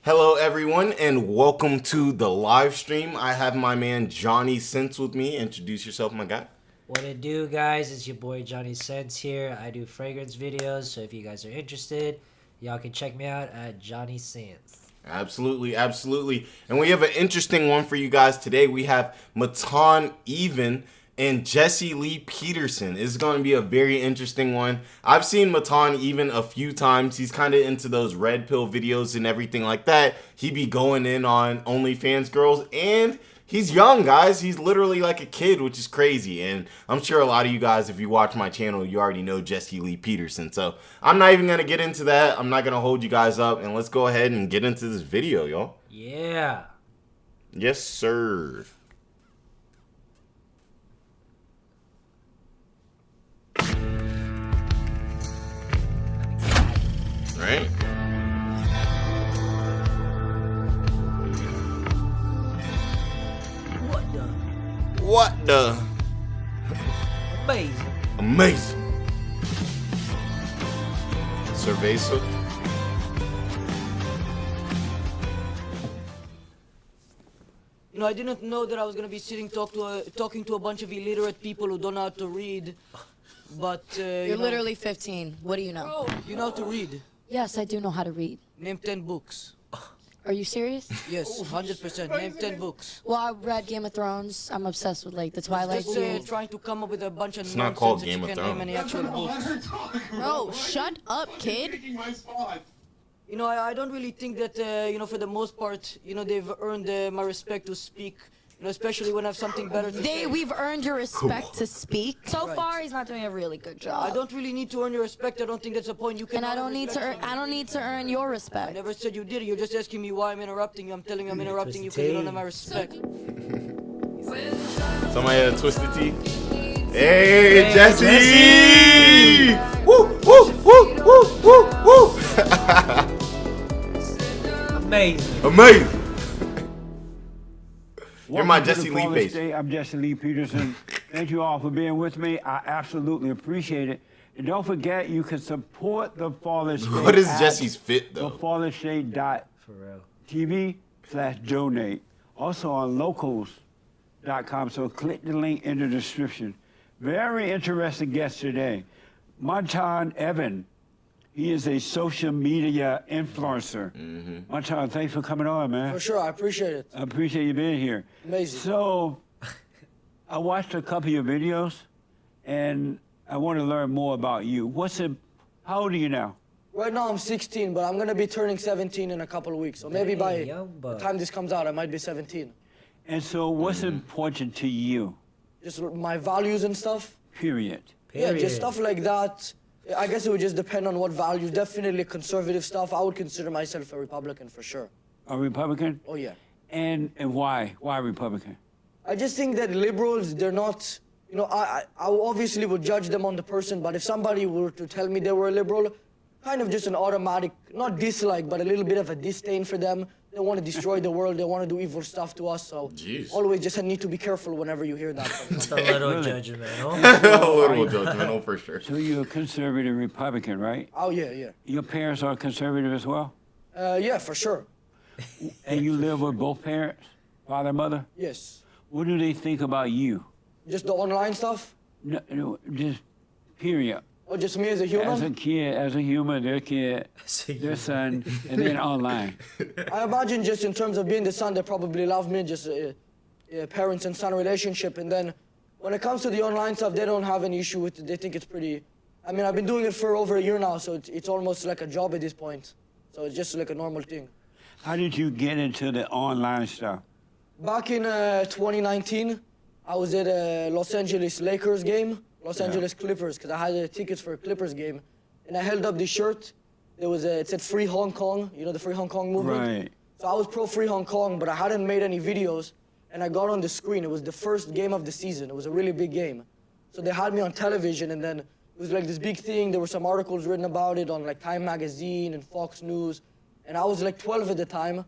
Hello everyone and welcome to the live stream. I have my man Johnny Sense with me. Introduce yourself, my guy. What it do, guys? It's your boy Johnny Sense here. I do fragrance videos, so if you guys are interested, y'all can check me out at Johnny Sense. Absolutely. And we have an interesting one for you guys today. We have Matan Even and Jesse Lee Peterson. It's going to be a very interesting one. I've seen Matan Even a few times. He's kind of into those red pill videos and everything like that. He be going in on OnlyFans girls, and he's young, guys. He's literally like a kid, which is crazy. And I'm sure a lot of you guys, if you watch my channel, you already know Jesse Lee Peterson. So I'm not even going to get into that. I'm not going to hold you guys up. And let's go ahead and get into this video, y'all. Yeah. Yes, sir. Right? What the? Amazing. Cerveza. You know, I didn't know that I was gonna be talking to a bunch of illiterate people who don't know how to read. But You're literally 15. What do you know? Oh, you know how to read. Yes, I do know how to read. Name 10 books. Are you serious? Yes, 100%. Name 10 books. Well, I read Game of Thrones. I'm obsessed with like the Twilight Just series. trying to come up with a bunch of It's nonsense not called that Game you of can't name Thrones. any actual books. Bro, shut up, kid. You know, I don't really think that, you know, for the most part, you know, they've earned my respect to speak. You know, especially when I have something better to say. We've earned your respect to speak. So Right. far, he's not doing a really good job. I don't really need to earn your respect. I don't think that's the point. You can. And I don't need to earn. I don't need to earn your I respect. never said you did. You're just asking me why I'm interrupting you. I'm telling you I'm interrupting you because you don't have my respect. Somebody had a twisted tea. Hey, Jesse! Jesse! Woo, woo, woo, woo, woo, woo! Amazing. You're my Welcome to Jesse the Lee Flawless face. Day. I'm Jesse Lee Peterson. Thank you all for being with me. I absolutely appreciate it. And don't forget, you can support the Flawless Day. What is at Jesse's fit, though? theflawlessshade.tv /donate. Also on locals.com. So click the link in the description. Very interesting guest today. Matan Evan. He is a social media influencer. Matan, thanks for coming on, man. For sure, I appreciate it. I appreciate you being here. Amazing. So, I watched a couple of your videos, and I want to learn more about you. How old are you now? Right now I'm 16, but I'm gonna be turning 17 in a couple of weeks. So maybe by young the buck. time this comes out, I might be 17. And so, what's important to you? Just my values and stuff. Period. Yeah, just stuff like that. I guess it would just depend on what values. Definitely conservative stuff. I would consider myself a Republican for sure. A Republican? Oh yeah. And why? Why Republican? I just think that liberals, they're not, you know, I obviously would judge them on the person, but if somebody were to tell me they were a liberal, kind of just an automatic, not dislike, but a little bit of a disdain for them. They want to destroy the world, they want to do evil stuff to us, so Jeez. always just need to be careful whenever you hear that. It's a little Really? judgmental. A little judgmental for sure. So, you're a conservative Republican, right? Oh yeah, yeah. Your parents are conservative as well? Yeah, for sure. And you live with both parents? Father and mother? Yes. What do they think about you? Just the online stuff? No, just period. Or just me as a human? As a kid, as a human, their kid, their son, and then online. I imagine just in terms of being the son, they probably love me, just parents and son relationship. And then when it comes to the online stuff, they don't have any issue with it. They think it's pretty, I mean, I've been doing it for over a year now, so it's almost like a job at this point. So it's just like a normal thing. How did you get into the online stuff? Back in 2019, I was at a Los Angeles Lakers game, Los Angeles Clippers, because I had tickets for a Clippers game. And I held up this shirt. It said Free Hong Kong, you know, the Free Hong Kong movement? Right. So I was pro Free Hong Kong, but I hadn't made any videos. And I got on the screen. It was the first game of the season. It was a really big game. So they had me on television, and then it was like this big thing. There were some articles written about it on like Time Magazine and Fox News. And I was like 12 at the time.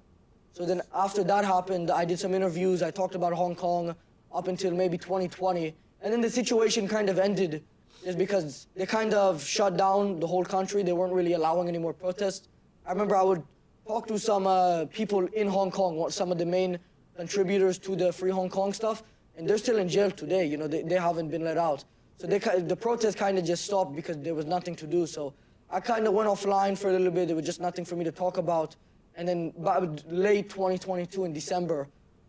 So then after that happened, I did some interviews. I talked about Hong Kong up until maybe 2020. And then the situation kind of ended just because they kind of shut down the whole country. They weren't really allowing any more protests. I remember I would talked to some people in Hong Kong, some of the main contributors to the Free Hong Kong stuff, and they're still in jail today. You know, they haven't been let out. So the protest kind of just stopped because there was nothing to do. So I kind of went offline for a little bit. There was just nothing for me to talk about. And then by late 2022 in December,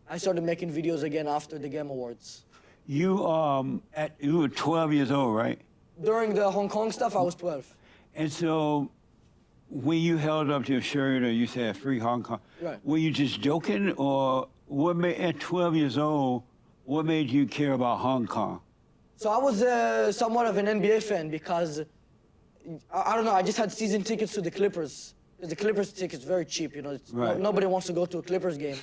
I started making videos again after the Game Awards. You were 12 years old, right? During the Hong Kong stuff, I was 12. And so when you held up your shirt or you said Free Hong Kong, Right. were you just joking, or what made, at 12 years old, what made you care about Hong Kong? So I was somewhat of an NBA fan because, I don't know, I just had season tickets to the Clippers. The Clippers ticket's very cheap, you know. Right. Nobody wants to go to a Clippers game.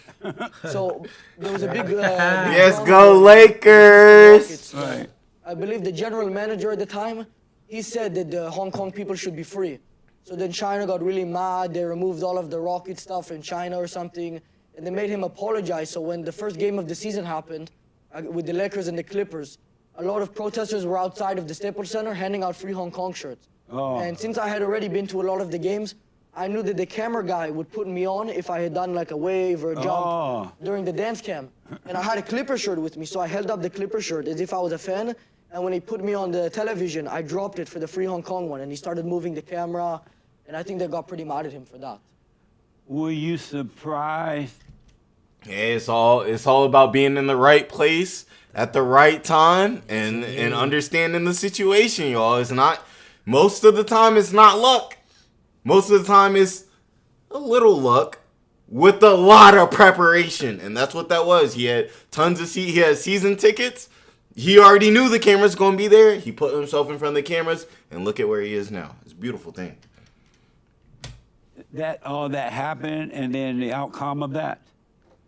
So there was a big... Yes, big go Lakers! Rockets. Right. I believe the general manager at the time, he said that the Hong Kong people should be free. So then China got really mad. They removed all of the rocket stuff in China or something, and they made him apologize. So when the first game of the season happened, with the Lakers and the Clippers, a lot of protesters were outside of the Staples Center handing out free Hong Kong shirts. Oh. And since I had already been to a lot of the games, I knew that the camera guy would put me on if I had done like a wave or a jump during the dance cam. And I had a Clipper shirt with me, so I held up the Clipper shirt as if I was a fan. And when he put me on the television, I dropped it for the Free Hong Kong one, and he started moving the camera, and I think they got pretty mad at him for that. Were you surprised? Yeah, it's all about being in the right place at the right time and understanding the situation, y'all. It's not, most of the time it's not luck. Most of the time it's a little luck with a lot of preparation, and that's what that was. He had he had season tickets. He already knew the camera's going to be there. He put himself in front of the cameras, and look at where he is now. It's a beautiful thing. That all that happened, and then the outcome of that.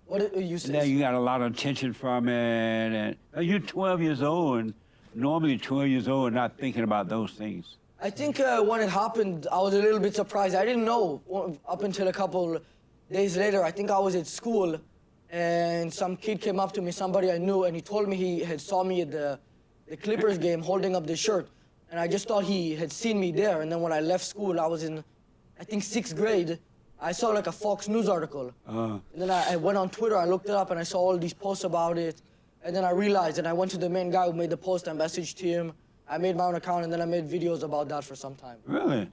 What you said? Now you got a lot of attention from it, and you're 12 years old, and normally 12 years old and not thinking about those things. I think when it happened, I was a little bit surprised. I didn't know up until a couple days later. I think I was at school, and some kid came up to me, somebody I knew, and he told me he had saw me at the Clippers game holding up the shirt. And I just thought he had seen me there. And then when I left school, I was in, I think, 6th grade. I saw like a Fox News article. And then I went on Twitter, I looked it up, and I saw all these posts about it. And then I realized, and I went to the main guy who made the post, I messaged him. I made my own account, and then I made videos about that for some time. Really?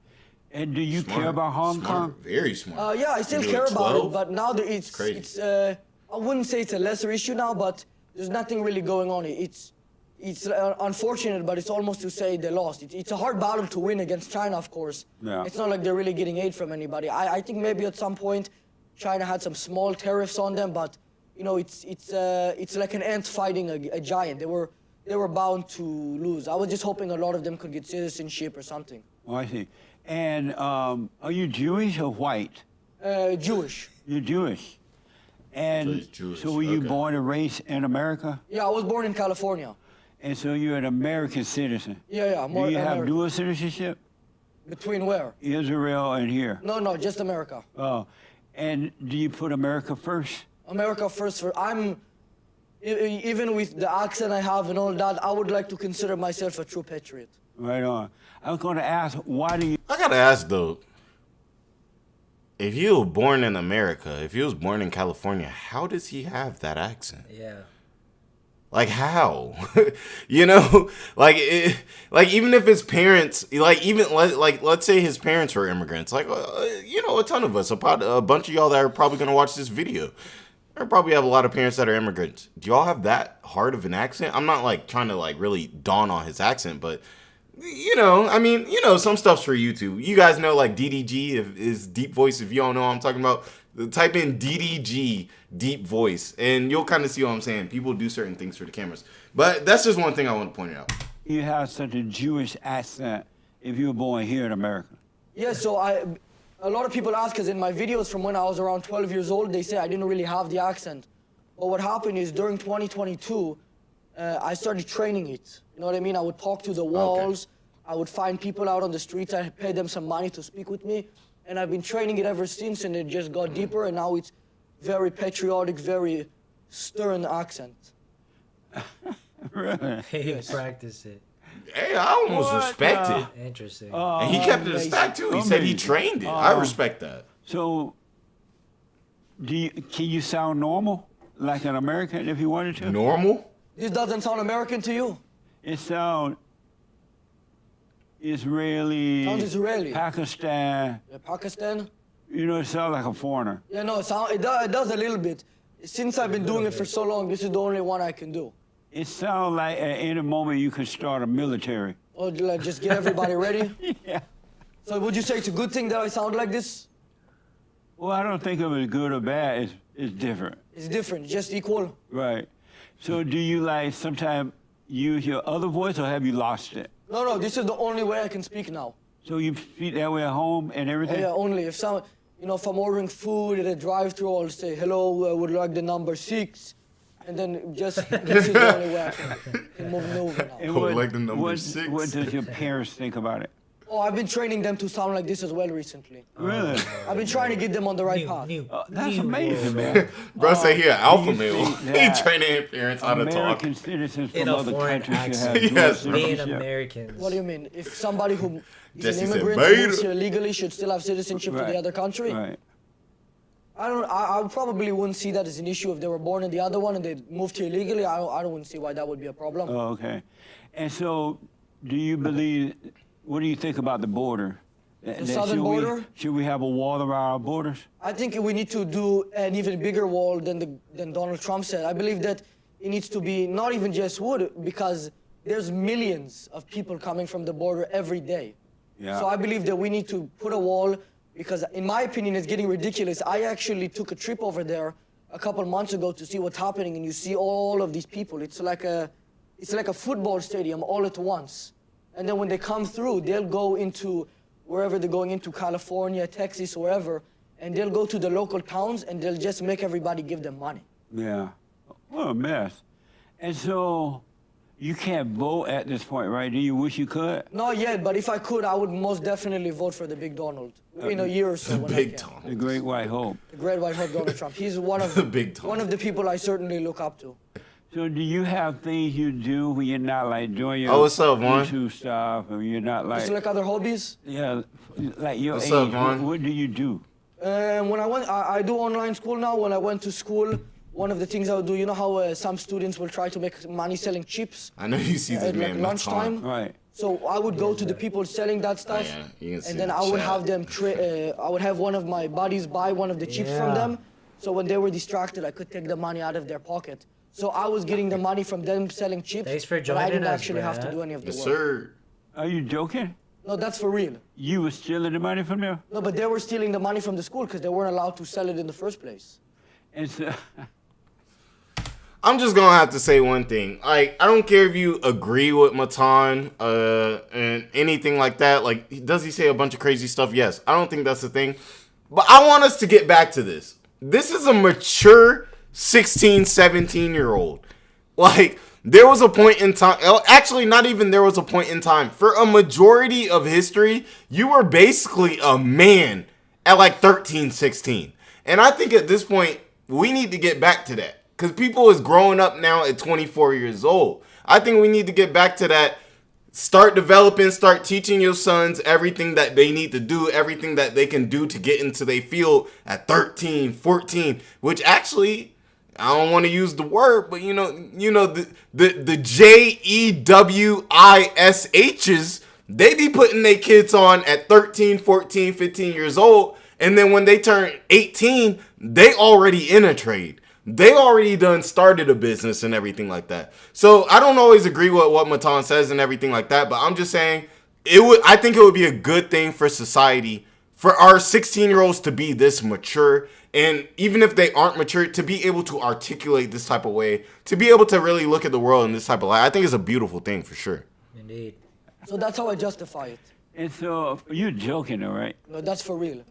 And do you care about Hong Kong? Very smart. Yeah, I still You care were about 12? it, but now that it's crazy. I wouldn't say it's a lesser issue now, but there's nothing really going on. It's unfortunate, but it's almost to say they lost. It's a hard battle to win against China, of course. Yeah. It's not like they're really getting aid from anybody. I think maybe at some point China had some small tariffs on them, but you know, it's like an ant fighting a giant. They were bound to lose. I was just hoping a lot of them could get citizenship or something. Oh, I see. And are you Jewish or white? Jewish. You're Jewish. And So he's Jewish, so were you okay. born and raised in America? Yeah, I was born in California. And so you're an American citizen. Yeah, Do more you have American. dual citizenship? Between where? Israel and here. No, just America. Oh. And do you put America first? America first. Even with the accent I have and all that, I would like to consider myself a true patriot. Right on. I was going to ask, why do you... I gotta ask though, if you were born in America, if he was born in California, how does he have that accent? Yeah. Like how? You know, like even if his parents, let's say his parents were immigrants, like you know, a ton of us, a bunch of y'all that are probably gonna watch this video, or probably have a lot of parents that are immigrants. Do y'all have that hard of an accent? I'm not like trying to like really dawn on his accent, but you know, I mean, you know, some stuff's for YouTube. You guys know like DDG is deep voice. If you don't know what I'm talking about, type in DDG deep voice, and you'll kind of see what I'm saying. People do certain things for the cameras, but that's just one thing I want to point out. You have such a Jewish accent if you were born here in America. Yeah, so a lot of people ask, because in my videos from when I was around 12 years old, they say I didn't really have the accent. But what happened is during 2022, I started training it. You know what I mean? I would talk to the walls. I would find people out on the streets. I paid them some money to speak with me. And I've been training it ever since, and it just got deeper, and now it's very patriotic, very stern accent. Really? He practiced it. Hey, I almost respect it. Interesting. And he kept it a stack too. He said he trained it. I respect that. So Can you sound normal, like an American, if you wanted to? Normal? This doesn't sound American to you? It sounds Israeli, Sounds Israeli. Pakistan. Yeah, Pakistan? You know, it sounds like a foreigner. Yeah, no, it does a little bit. Since I've been doing it for so long, this is the only one I can do. It sounds like at any moment you could start a military. Or like just get everybody ready? Yeah. So would you say it's a good thing that I sound like this? Well, I don't think of it as good or bad. It's different. It's different, just equal. Right. So do you like sometimes use your other voice or have you lost it? No, this is the only way I can speak now. So you speak that way at home and Oh, everything? yeah, only if if I'm ordering food at a drive-thru, I'll say, hello, I would like the number 6. And then this is the only way I can move now. And Oh, like the number 6. What does your parents think about it? Oh, I've been training them to sound like this as well recently. Really? I've been trying to get them on the right path. That's amazing, man. Bro say he an alpha you male. think He that training his parents how to talk. American citizens In from a other foreign countries should accent. have Yes, dual bro. Being citizenship. Americans. What do you mean? If somebody who is Jesse an said, immigrant "Beta." who moves here legally should still have citizenship to Right. the other country? Right. I probably wouldn't see that as an issue if they were born in the other one and they moved here illegally. I don't see why that would be a problem. Oh, okay. And so, do you believe? What do you think about the border? The southern border? Should we have a wall around our borders? I think we need to do an even bigger wall than Donald Trump said. I believe that it needs to be not even just wood, because there's millions of people coming from the border every day. Yeah. So I believe that we need to put a wall, because in my opinion, it's getting ridiculous. I actually took a trip over there a couple months ago to see what's happening, and you see all of these people. It's like a football stadium all at once. And then when they come through, they'll go into wherever they're going into, California, Texas, wherever, and they'll go to the local towns and they'll just make everybody give them money. Yeah. What a mess. And so, you can't vote at this point, right? Do you wish you could? Not yet, but if I could, I would most definitely vote for the Big Donald in a year or so. The when I big can. Tom. The Great White Hope. The great white hope Donald Trump. He's one of The big Tom. one of the people I certainly look up to. So do you have things you do when you're not like doing your Oh, what's up, Vaughn? YouTube stuff, or you're not like, Just like other hobbies. yeah, like your What's age? up, Vaughn? What do you do? When I do online school now. When I went to school, one of the things I would do, you know how some students will try to make money selling chips I know you see this at like man lunchtime. Right. So I would go to the people selling that stuff, yeah, you can see and then the I would chat. have them. I would have one of my buddies buy one of the chips from Yeah. them. So when they were distracted, I could take the money out of their pocket. So I was getting the money from them selling chips, Thanks for but I joining didn't us, actually have to Brad. do any of the Yes, work. sir. Are you joking? No, that's for real. You were stealing the money from them? No, but they were stealing the money from the school because they weren't allowed to sell it in the first place. And so, I'm just gonna have to say one thing. Like, I don't care if you agree with Matan and anything like that. Like, does he say a bunch of crazy stuff? Yes. I don't think that's the thing. But I want us to get back to this. This is a mature 16, 17-year-old. Like, there was a point in time. Actually, not even there was a point in time. For a majority of history, you were basically a man at like 13, 16. And I think at this point, we need to get back to that. Because people is growing up now at 24 years old. I think we need to get back to that. Start developing, start teaching your sons everything that they need to do, everything that they can do to get into their field at 13, 14, which actually, I don't want to use the word, but you know the JEWISHs, they be putting their kids on at 13, 14, 15 years old, and then when they turn 18, they already in a trade. They already done started a business and everything like that. So I don't always agree with what Matan says and everything like that, but I'm just saying I think it would be a good thing for society for our 16-year-olds to be this mature, and even if they aren't mature, to be able to articulate this type of way, to be able to really look at the world in this type of light. I think it's a beautiful thing for sure. Indeed. So that's how I justify it. and so you're joking, all right? No, that's for real.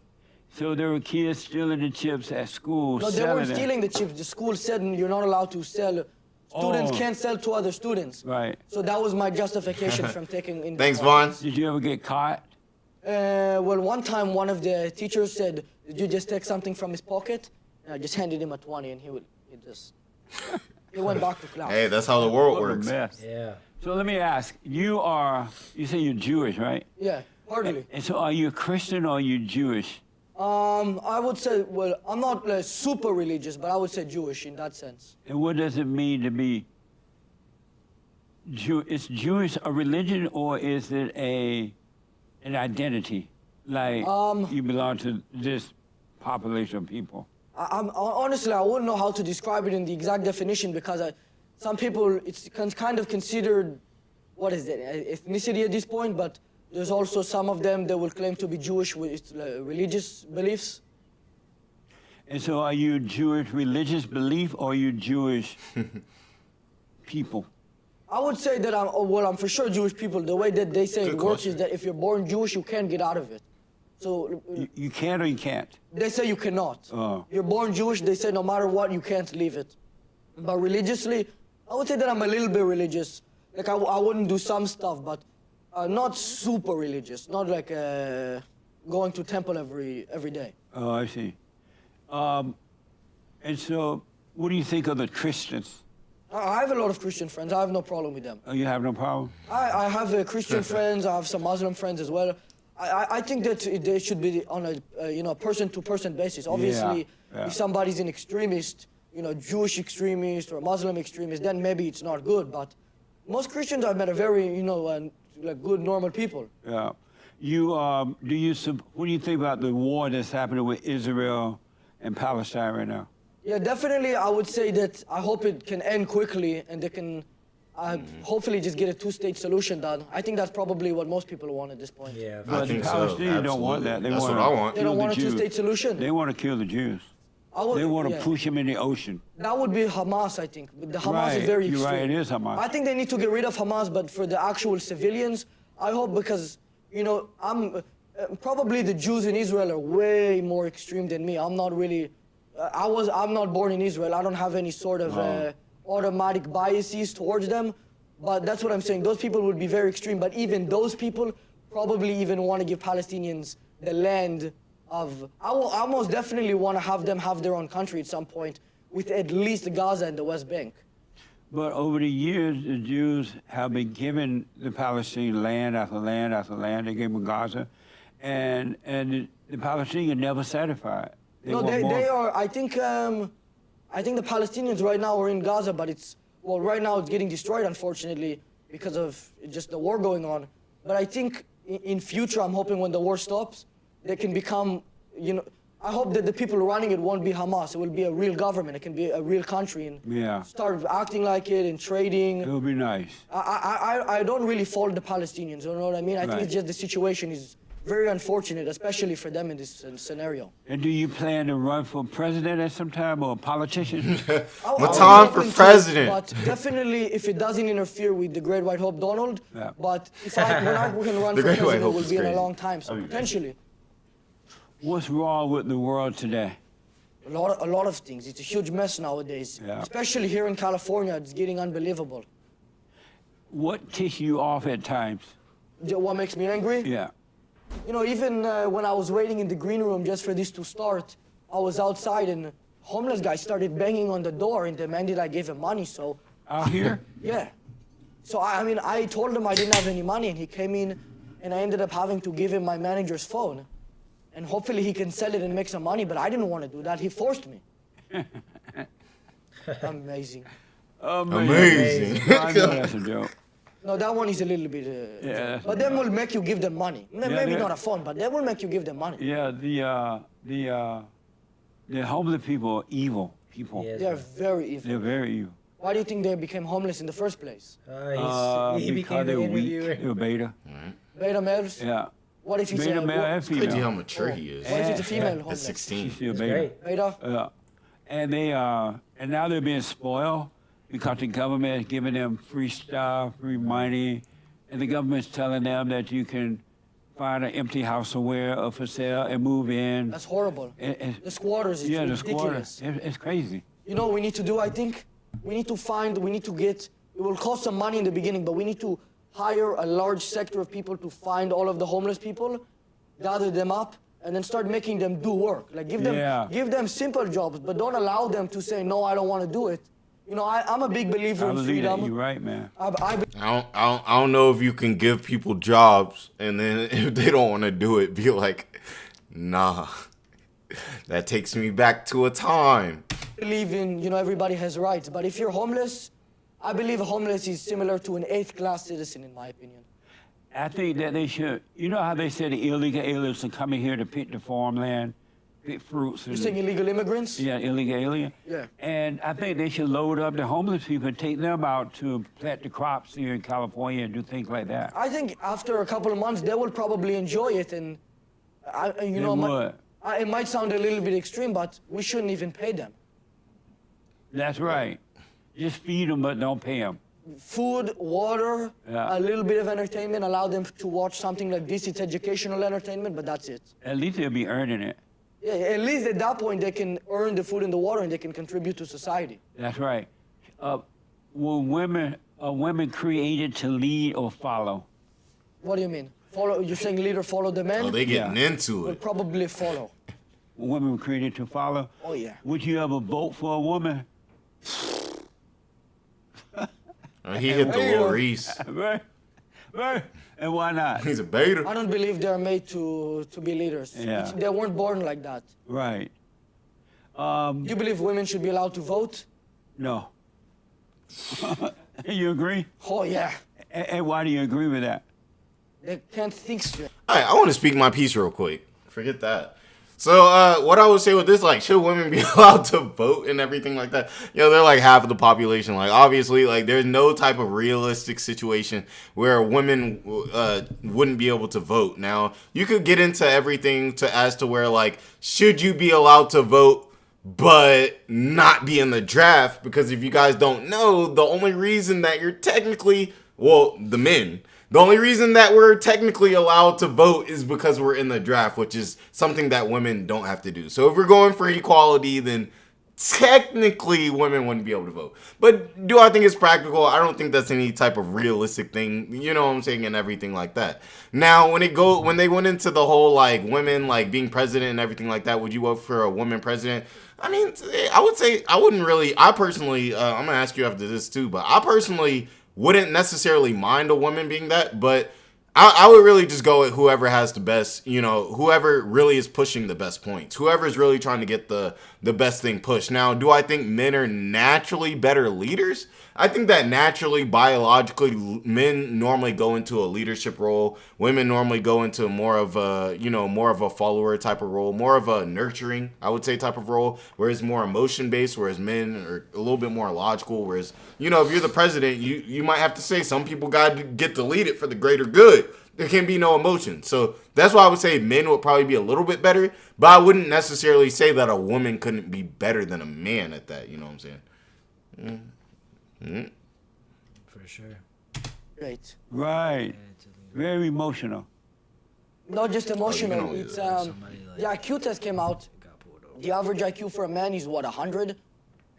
So there were kids stealing the chips at school, No, they selling weren't them. stealing the chips. The school said you're not allowed to sell. Students Oh. can't sell to other students. Right. So that was my justification from taking in. Thanks, Vaughn. Did you ever get caught? Well, one time one of the teachers said, "Did you just take something from his pocket?" And I just handed him a 20, and he went back to class. Hey, that's how the world What a works. mess. Yeah. So let me ask, you say you're Jewish, right? Yeah, hardly. And so are you a Christian or are you Jewish? I would say, well, I'm not super religious, but I would say Jewish in that sense. And what does it mean to be Jew? Is Jewish a religion or is it an identity? Like you belong to this population of people? Honestly, I wouldn't know how to describe it in the exact definition because some people, it's kind of considered, what is it, ethnicity at this point, but there's also some of them that will claim to be Jewish with religious beliefs. And so are you Jewish religious belief or are you Jewish people? I would say that I'm for sure Jewish people. The way that they say Good it works question. is that if you're born Jewish, you can't get out of it. So You can or you can't? they say you cannot. Oh. You're born Jewish, they say no matter what, you can't leave it. But religiously, I would say that I'm a little bit religious. Like I wouldn't do some stuff, but not super religious. Not like going to temple every day. Oh, I see. And so what do you think of the Christians? I have a lot of Christian friends. I have no problem with them. Oh, you have no problem? I have Christian friends. I have some Muslim friends as well. I think that they should be on a person-to-person basis. Obviously, yeah. if somebody's an extremist, Jewish extremist or Muslim extremist, then maybe it's not good. But most Christians I've met are very, like good, normal people. Yeah. What do you think about the war that's happening with Israel and Palestine right now? Yeah, definitely. I would say that I hope it can end quickly and they can hopefully just get a two-state solution done. I think that's probably what most people want at this point. Yeah. But I think the so. Palestinians don't want that. That's what I want. They don't want a Jews. two-state solution. They want to kill the Jews. They want to yeah. push them in the ocean. That would be Hamas, I think. But the Hamas Right, is very you're extreme. right, it is Hamas. I think they need to get rid of Hamas, but for the actual civilians, I hope because, I'm probably the Jews in Israel are way more extreme than me. I'm not really, I'm not born in Israel. I don't have any sort of automatic biases towards them. But that's what I'm saying. Those people would be very extreme. But even those people probably even want to give Palestinians the land of, I will almost definitely want to have them have their own country at some point with at least Gaza and the West Bank. But over the years, the Jews have been given the Palestinian land after land after land. They gave them Gaza. And the Palestinians never satisfied. No, they are, I think the Palestinians right now are in Gaza, but right now it's getting destroyed, unfortunately, because of just the war going on. But I think in future, I'm hoping when the war stops, they can become, I hope that the people running it won't be Hamas. It will be a real government. It can be a real country and start acting like it and trading. It would be nice. I don't really fault the Palestinians, you know what I mean? I think Right. it's just the situation is very unfortunate, especially for them in this scenario. And do you plan to run for president at some time or a politician? I'll Matan be for open to it, president. But definitely, if it doesn't interfere with the Great White Hope Donald, Yeah. but when I can run The for Great White president, it Hope will is be in a crazy. long time, so potentially. What's wrong with the world today? A lot of things. It's a huge mess nowadays. Yeah. Especially here in California, it's getting unbelievable. What ticks you off at times? What makes me angry? Yeah. Even when I was waiting in the green room just for this to start, I was outside and homeless guy started banging on the door and demanded I give him money, so... Out here? Yeah. So, I told him I didn't have any money, and he came in, and I ended up having to give him my manager's phone. And hopefully he can sell it and make some money, but I didn't want to do that. He forced me. Amazing. Amazing. I know that's a joke. No, that one is a little bit... Yeah, that's but then will make you give them money. Maybe they- not a phone, but they will make you give them money. Yeah, the homeless people are evil people. Yes. They are very evil. They're very evil. Why do you think they became homeless in the first place? He Because became they're the weak. interviewer. They're beta. Beta males? Yeah. What if he's Beta male and Crazy how female. mature he is. What if it's a female At homeless? 16. She's still That's beta. great. Beta? And and now they're being spoiled because the government is giving them free stuff, free money, and the government's telling them that you can find an empty house somewhere or for sale and move in. That's horrible. The squatters is Yeah, the ridiculous. squatter. It's crazy. You know what we need to do, I think? We need to get, it will cost some money in the beginning, but we need to hire a large sector of people to find all of the homeless people, gather them up, and then start making them do work. Like give them simple jobs, but don't allow them to say, no, I don't want to do it. I'm a big believer I in believe that. freedom. You're right, man. I don't know if you can give people jobs and then if they don't want to do it, be like, nah. That takes me back to a time. believe in, everybody has rights. But if you're homeless, I believe homeless is similar to an 8th-class citizen, in my opinion. I think that they should, you know how they say the illegal aliens are coming here to pick the farmland, pick fruits? You're saying illegal immigrants? Yeah, illegal alien. Yeah. And I think they should load up the homeless people and take them out to plant the crops here in California and do things like that. I think after a couple of months, they will probably enjoy it. And, They would. It might sound a little bit extreme, but we shouldn't even pay them. That's right. Just feed them, but don't pay them. Food, water, Yeah. a little bit of entertainment, allow them to watch something like this. It's educational entertainment, but that's it. At least they'll be earning it. Yeah, at least at that point, they can earn the food and the water, and they can contribute to society. That's right. Were women created to lead or follow? What do you mean? Follow? You're saying leader follow the man? Oh, they getting into Will it. probably follow. Women were created to follow? Oh, yeah. Would you ever vote for a woman? He hit the little Reese. Right. Right. And why not? He's a beta. I don't believe they're made to be leaders. Yeah. They weren't born like that. Right. Do you believe women should be allowed to vote? No. You agree? Oh, yeah. And why do you agree with that? They can't think straight. All right, I want to speak my piece real quick. Forget that. So, what I would say with this, like, should women be allowed to vote and everything like that? They're like half of the population. Like, obviously, like, there's no type of realistic situation where women wouldn't be able to vote. Now, you could get into everything as to where, like, should you be allowed to vote but not be in the draft? Because if you guys don't know, the only reason that you're technically, the men, the only reason that we're technically allowed to vote is because we're in the draft, which is something that women don't have to do. So if we're going for equality, then technically women wouldn't be able to vote. But do I think it's practical? I don't think that's any type of realistic thing, you know what I'm saying, and everything like that. Now, when they went into the whole, like, women, like, being president and everything like that, would you vote for a woman president? I mean, I would say I wouldn't really. I personally, I'm going to ask you after this too, but I personally wouldn't necessarily mind a woman being that, but I would really just go with whoever has the best, whoever really is pushing the best points, whoever is really trying to get the best thing pushed. Now, do I think men are naturally better leaders? I think that naturally, biologically, men normally go into a leadership role. Women normally go into more of a follower type of role, more of a nurturing, I would say, type of role, whereas more emotion-based, whereas men are a little bit more logical, whereas, if you're the president, you might have to say some people got to get to lead it for the greater good. There can be no emotion. So that's why I would say men would probably be a little bit better, but I wouldn't necessarily say that a woman couldn't be better than a man at that, you know what I'm saying? For sure. Great. Right. Very emotional. Not just emotional. know, It's somebody the IQ test came out. Got pulled over. The average IQ for a man is 100,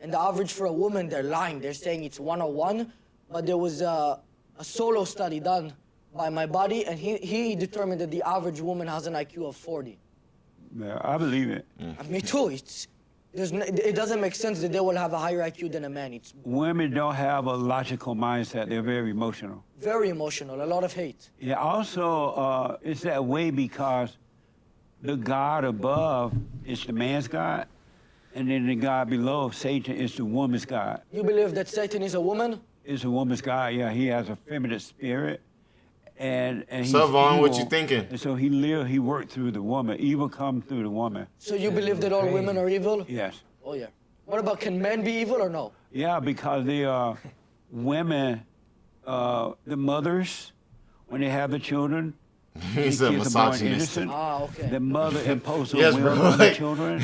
and the average for a woman, they're lying. They're saying it's 101, but there was a solo study done by my buddy, and he determined that the average woman has an IQ of 40. Yeah, I believe it. Me too. It doesn't make sense that they will have a higher IQ than a man. It's Women don't have a logical mindset. They're very emotional. very emotional, a lot of hate. Yeah, also, it's that way because the God above is the man's God, and then the God below, Satan, is the woman's God. You believe that Satan is a woman? Is a woman's God, yeah. He has a feminine spirit. And he's So, Vaughn, what evil. you thinking? And so he worked through the woman. Evil come through the woman. So you believe that all women are evil? Yes. Oh, yeah. What about, can men be evil or no? Yeah, because they are women, the mothers, when they have the children, He's a kids are born misogynist. innocent. Ah, okay. The mother imposes Yes, a bro, will on the like- children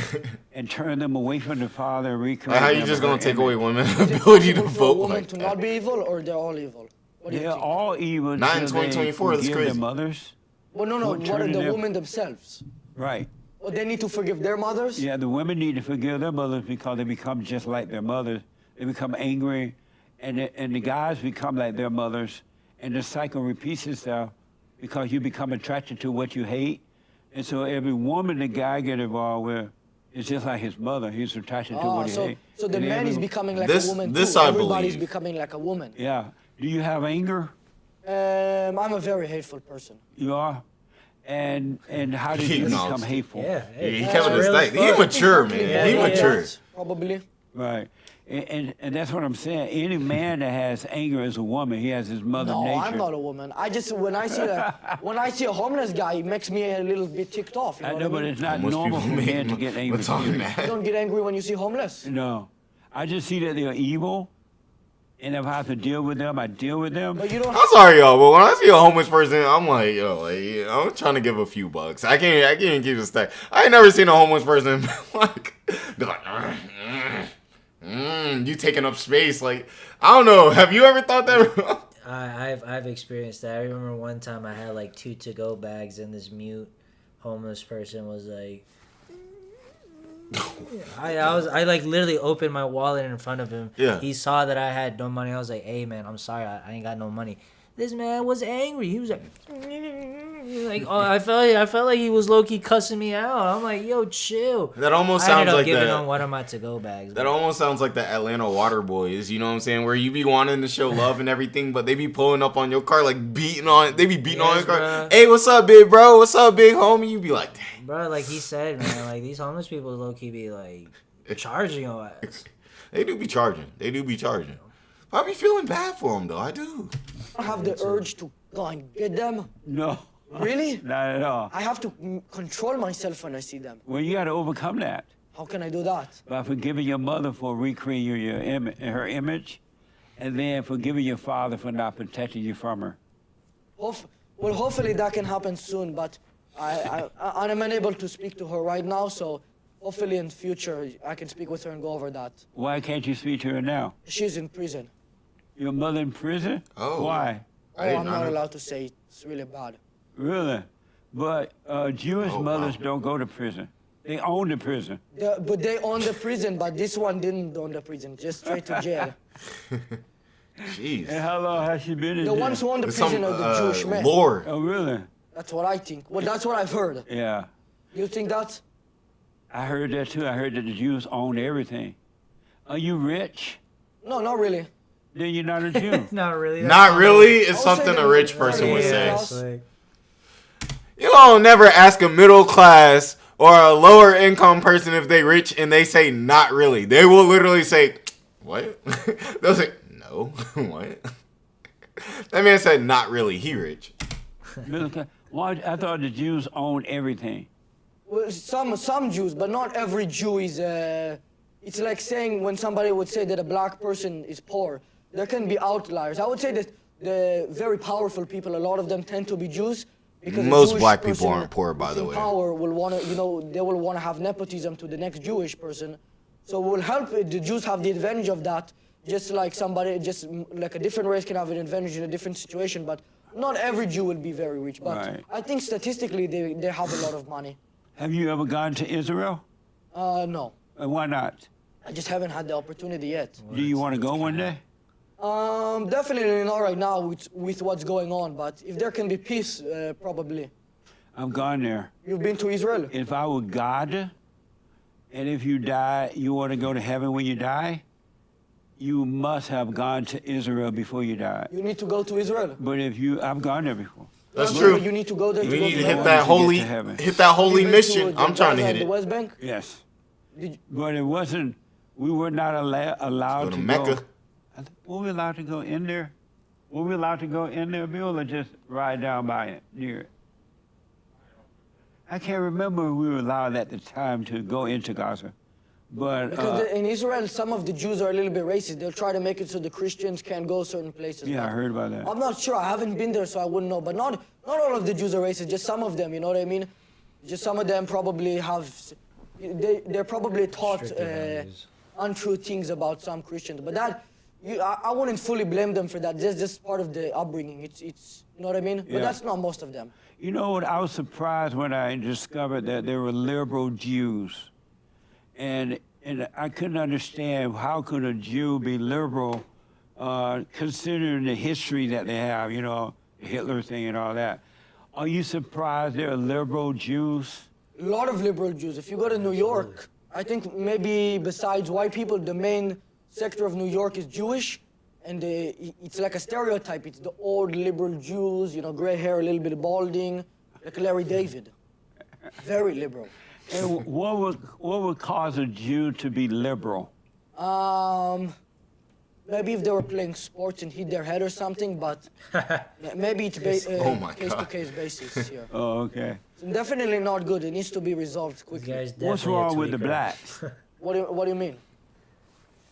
and turn them away from the father and recreate Like, how you them just in gonna her take away image. women's Is it ability to possible for a vote woman like to that? not be evil, or they're all evil? What do you They're think? all evil Not in until they 2024, that's forgive crazy. their mothers. Well, no, What what are turning the them- women themselves? Right. Oh, they need to forgive their mothers? Yeah, the women need to forgive their mothers because they become just like their mothers. They become angry, and the guys become like their mothers, and the cycle repeats itself because you become attracted to what you hate. And so every woman the guy get involved with is just like his mother. He's attracted to Ah, what he so, hates. so the And man is every- becoming like This- a woman this too. I Everybody's believe. becoming like a woman. Yeah. Do you have anger? I'm a very hateful person. You are? and how did He you knows. become hateful? Yeah. He Hey, kept it a really stack. He fun. mature, Exactly, man. Yeah, He yeah. mature. Probably. Right. And that's what I'm saying. Any man that has anger as a woman, he has his mother No, nature. I'm not a woman. I just when I see a homeless guy, it makes me a little bit ticked off. You know I what know, I but mean? it's not Most normal for people make men to get angry. Matan period. You mad. don't get angry when you see homeless. No. I just see that they're evil, and if I have to deal with them, I deal with them. But you don't. I'm sorry, y'all, but when I see a homeless person, I'm like, yo, like, I'm trying to give a few bucks. I can't give a stack. I ain't never seen a homeless person like be like, you taking up space. Like, I don't know. Have you ever thought that? I've experienced that. I remember one time I had like 2 to-go bags, and this mute homeless person was like, I like literally opened my wallet in front of him. Yeah. He saw that I had no money. I was like, hey man, I'm sorry, I ain't got no money. This man was angry. He was like oh, I felt like he was low key cussing me out. I'm like, yo, chill. That almost I ended sounds up like giving that. him one of my to-go bags. That almost sounds like the Atlanta Water Boys. You know what I'm saying? Where you be wanting to show love and everything, but they be pulling up on your car, like beating on. They be beating on Yes, your car. bruh. Hey, what's up, big bro? What's up, big homie? You be like, dang. Bro, like he said, man, like these homeless people low key be like charging your ass. They do be charging. I be feeling bad for them though. I do. I have the urge to go and get them. No. Really? Not at all. I have to control myself when I see them. Well, you got to overcome that How can I do that? by forgiving your mother for recreating her image, and then forgiving your father for not protecting you from her. Well, hopefully that can happen soon, but I'm unable to speak to her right now, so hopefully in future I can speak with her and go over that. Why can't you speak to her now? She's in prison. Your mother in prison? Oh. Why? I did I'm not not know. allowed to say it. It's really bad. Really? But Jewish Oh, mothers wow. don't go to prison. They own the prison. But they own the prison, but this one didn't own the prison, just straight to jail. Jeez. And how long has she been in The jail? ones who own the There's prison are the Jewish men. lore. Oh, really? That's what I think. Well, that's what I've heard. Yeah. You think that? I heard that too. I heard that the Jews own everything. Are you rich? No, not really. Then you're not a Jew. Not really. Not really. It's I would something say a that- rich person would Yeah. say. You don't never ask a middle class or a lower income person if they rich and they say not really. They will literally say, what? They'll say, no. What? That man said not really. He rich. Middle class. Why? I thought the Jews owned everything. Well, some Jews, but not every Jew is. It's like saying when somebody would say that a black person is poor. There can be outliers. I would say that the very powerful people, a lot of them tend to be Jews. Because a Most Jewish black people person aren't poor, by the within way. Power will want to, they will want to have nepotism to the next Jewish person. So it will help. The Jews have the advantage of that, just like like a different race can have an advantage in a different situation. But not every Jew will be very rich. But Right. I think statistically they have a lot of money. Have you ever gone to Israel? No, And why not? I just haven't had the opportunity yet. Do you want to go one day? Definitely not right now with what's going on. But if there can be peace, probably. I've gone there. You've been to Israel? If I were God, and if you die, you want to go to heaven when you die, you must have gone to Israel before you died. You need to go to Israel. But I've gone there before. That's No, true. but you need to go there. We to go need to to hit heaven. that to get holy, to heaven. hit that holy You been mission. to I'm trying to Gaza hit and the it. West Bank? Yes. Did But it wasn't, we were not allowed Go to to Mecca. go. Were we allowed to go in there? Were we allowed to go in there, Bill, or just ride down by it, near it? I can't remember if we were allowed at the time to go into Gaza. But Because in Israel, some of the Jews are a little bit racist. They'll try to make it so the Christians can't go certain places. yeah, I But heard about that. I'm not sure. I haven't been there, so I wouldn't know. But not all of the Jews are racist. Just some of them. You know what I mean? Just some of them probably have. They're probably taught untrue things about some Christians. But I wouldn't fully blame them for that. That's just part of the upbringing. It's you know what I mean? But Yeah. that's not most of them. You know what? I was surprised when I discovered that there were liberal Jews. And I couldn't understand how could a Jew be liberal, considering the history that they have, the Hitler thing and all that. Are you surprised there are liberal Jews? A lot of liberal Jews. If you go to New York, I think maybe besides white people, the main sector of New York is Jewish, and it's like a stereotype. It's the old liberal Jews, gray hair, a little bit balding, like Larry David. Very liberal. And what would cause a Jew to be liberal? Maybe if they were playing sports and hit their head or something, but maybe it's Oh my God. case-to-case basis here. Oh, okay. It's definitely not good. It needs to be resolved This quickly. guy's What's definitely a wrong with the tweaker. blacks? What do you mean?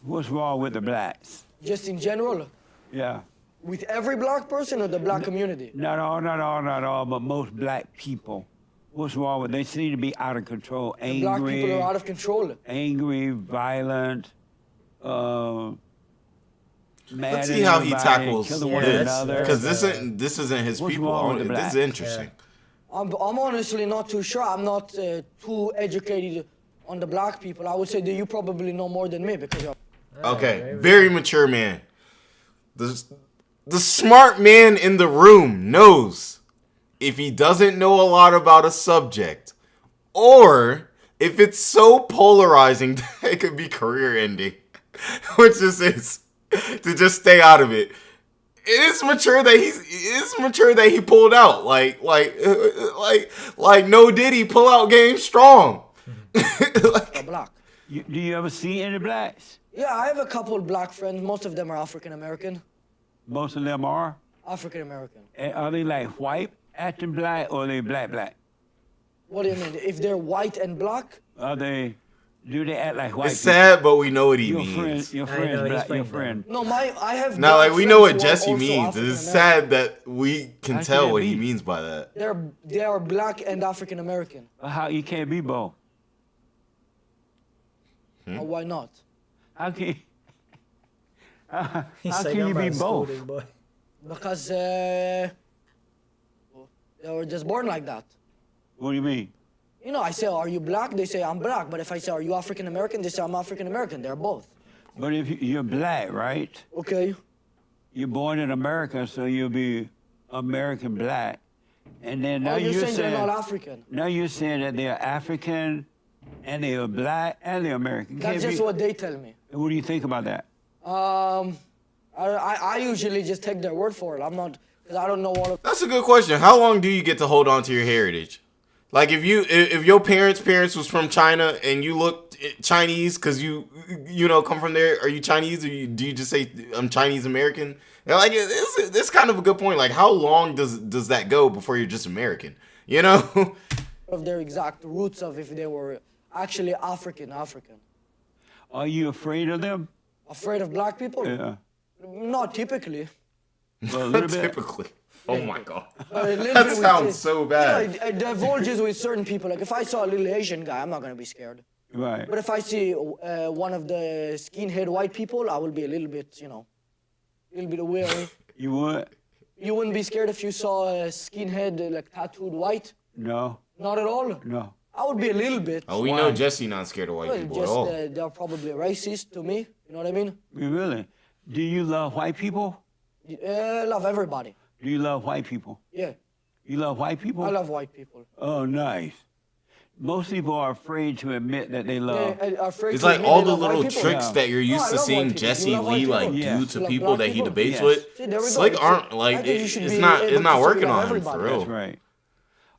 What's wrong with the blacks? Just in general? Yeah. With every black person or the black community? Not all, but most black people. What's wrong with? They seem to be out of control, The black people angry, are out of control. violent. Mad Let's at see how he everybody, tackles killing one this, another. because this isn't his What's people. wrong with the This is blacks? interesting. I'm honestly not too sure. I'm not too educated on the black people. I would say that you probably know more than me because you're... Okay, very mature man. The smart man in the room knows if he doesn't know a lot about a subject, or if it's so polarizing that it could be career ending, which this is, to just stay out of it. It is mature that he pulled out. Like no Diddy pull out game strong. black. Do you ever see any blacks? Yeah, I have a couple black friends. Most of them are African American. Most of them are. African American. And are they like white, acting black, or are they black? What do you mean? If they're white and black? Are they? Do they act like white? It's sad, but we know what he Your means. friend, your I friend, know, he's black, your playing friend. No, I have. Now, black like, we know what friends who are Jesse also means. It's African sad that we can How tell can it what he be? means by that. They are black and African American. How you can't be both? Why not? How can? He's How like, can I'm you be not school both? this boy. Because they were just born like that. What do you mean? You know, I say, are you black? They say, I'm black. But if I say, are you African American? They say, I'm African American. They're both. But if you're black, right? Okay. You're born in America, so you'll be American black. And then now Oh, you're saying they're saying not African. now you're saying that they're African, and they're black, and they're American. That's just what they tell me. What do you think about that? I usually just take their word for it. I'm not, because I don't know all of. That's a good question. How long do you get to hold on to your heritage? Like if your parents was from China and you looked Chinese because you come from there, are you Chinese or do you just say I'm Chinese American? And like it's kind of a good point. Like how long does that go before you're just American? You know? Of their exact roots of if they were actually African. Are you afraid of them? Afraid of black people? Yeah. Not typically. Well, a little bit. Typically. Oh my God. But a little That bit with sounds this- so bad. You know, it divulges with certain people. Like if I saw a little Asian guy, I'm not gonna be scared. Right. But if I see one of the skinhead white people, I will be a little bit, a little bit wary. You would? You wouldn't be scared if you saw a skinhead like tattooed white? No. Not at all. No. I would be a little bit. Oh, we know Jesse not scared of white Well, people at just all. they're probably racist to me. You know what I mean? Really? Do you love white people? Love everybody. Do you love white people? Yeah, You love white people? I love white people. Oh, nice. Most people are afraid to admit that they love. They are afraid It's to like admit all they the love white little people. tricks Yeah. that you're No, used I to love seeing white people. Jesse You love white Lee like people? Yeah. do to You love people black that he people? debates Yes. with. See, there we go. Slick aren't I like think you should it's be not able to working love on him everybody. for real. That's right.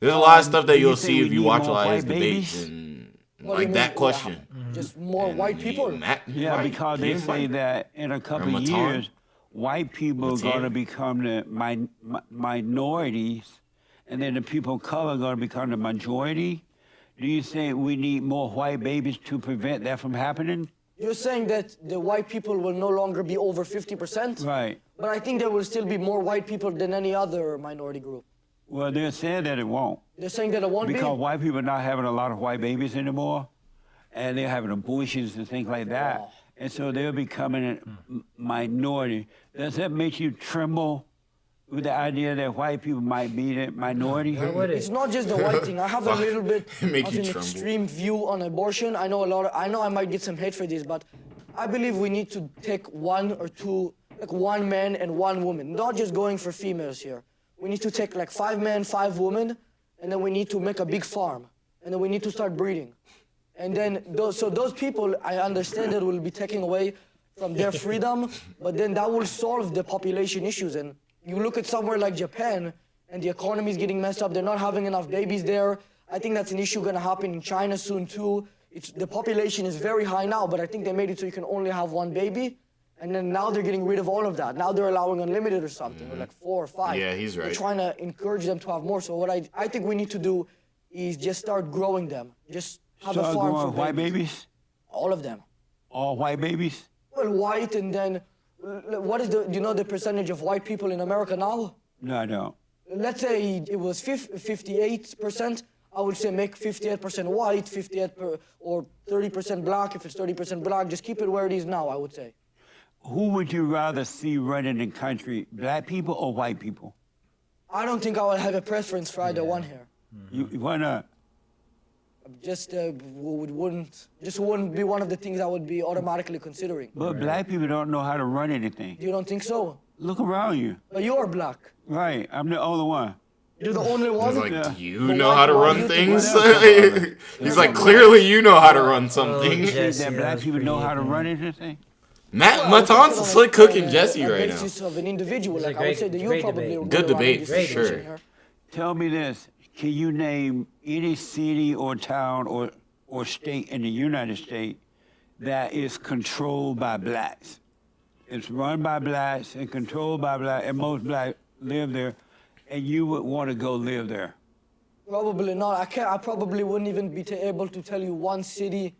There's a lot of stuff that do you you'll think see we if you need watch a more lot of his white debates babies? and What do like you that mean? question. Just more And white people. Yeah, right, because they being say white. that in a couple of Matan. years, white people are Matan. going to become the minorities, and then the people of color are going to become the majority. Do you think we need more white babies to prevent that from happening? You're saying that the white people will no longer be over 50%? Right. But I think there will still be more white people than any other minority group. Well, they're saying that it won't. They're saying that it won't Because be? white people are not having a lot of white babies anymore, and they're having abortions and things like that. Wow. And so they're becoming a minority. Does that make you tremble with the idea that white people might be the minority? Why would It's it? not just the white thing. I have a little bit Make of you an tremble. extreme view on abortion. I know I might get some hate for this, but I believe we need to take one or two, like one man and one woman, not just going for females here. We need to take like 5 men, 5 women, and then we need to make a big farm, and then we need to start breeding. And then those people, I understand that will be taking away from their freedom, but then that will solve the population issues. And you look at somewhere like Japan, and the economy is getting messed up. They're not having enough babies there. I think that's an issue going to happen in China soon too. The population is very high now, but I think they made it so you can only have one baby. And then now they're getting rid of all of that. Now they're allowing unlimited or something, or like 4 or 5. Yeah, he's right. They're trying to encourage them to have more. So what I think we need to do is just start growing them. Just have a Start farm growing for white babies? All of them. All white babies? Well, white, and then what is do you know the percentage of white people in America now? No, I don't. Let's say it was 58%. I would say make 58% white, or 30% black. If it's 30% black, just keep it where it is now, I would say. Who would you rather see running the country, black people or white people? I don't think I would have a preference for either one here. Why not? Just wouldn't be one of the things I would be automatically considering. But black people don't know how to run anything. You don't think so? Look around you. But you are black. Right, I'm the only one. You're the only one. He's like, Yeah. do you But know why- how to why run do you think things? He's like, clearly you know how to run something. Oh, You Jesse, think that that black was people know pretty how to ignorant. run anything? Matan's slick cooking Jesse right now. basis of an individual. It's a Like I would say that you great probably debate. would Good go around debate, and for just sure. pushing her. Tell me this, can you name any city or town or state in the United States that is controlled by blacks? It's run by blacks and controlled by blacks, and most blacks live there, and you would want to go live there. Probably not. I probably wouldn't even be able to tell you one city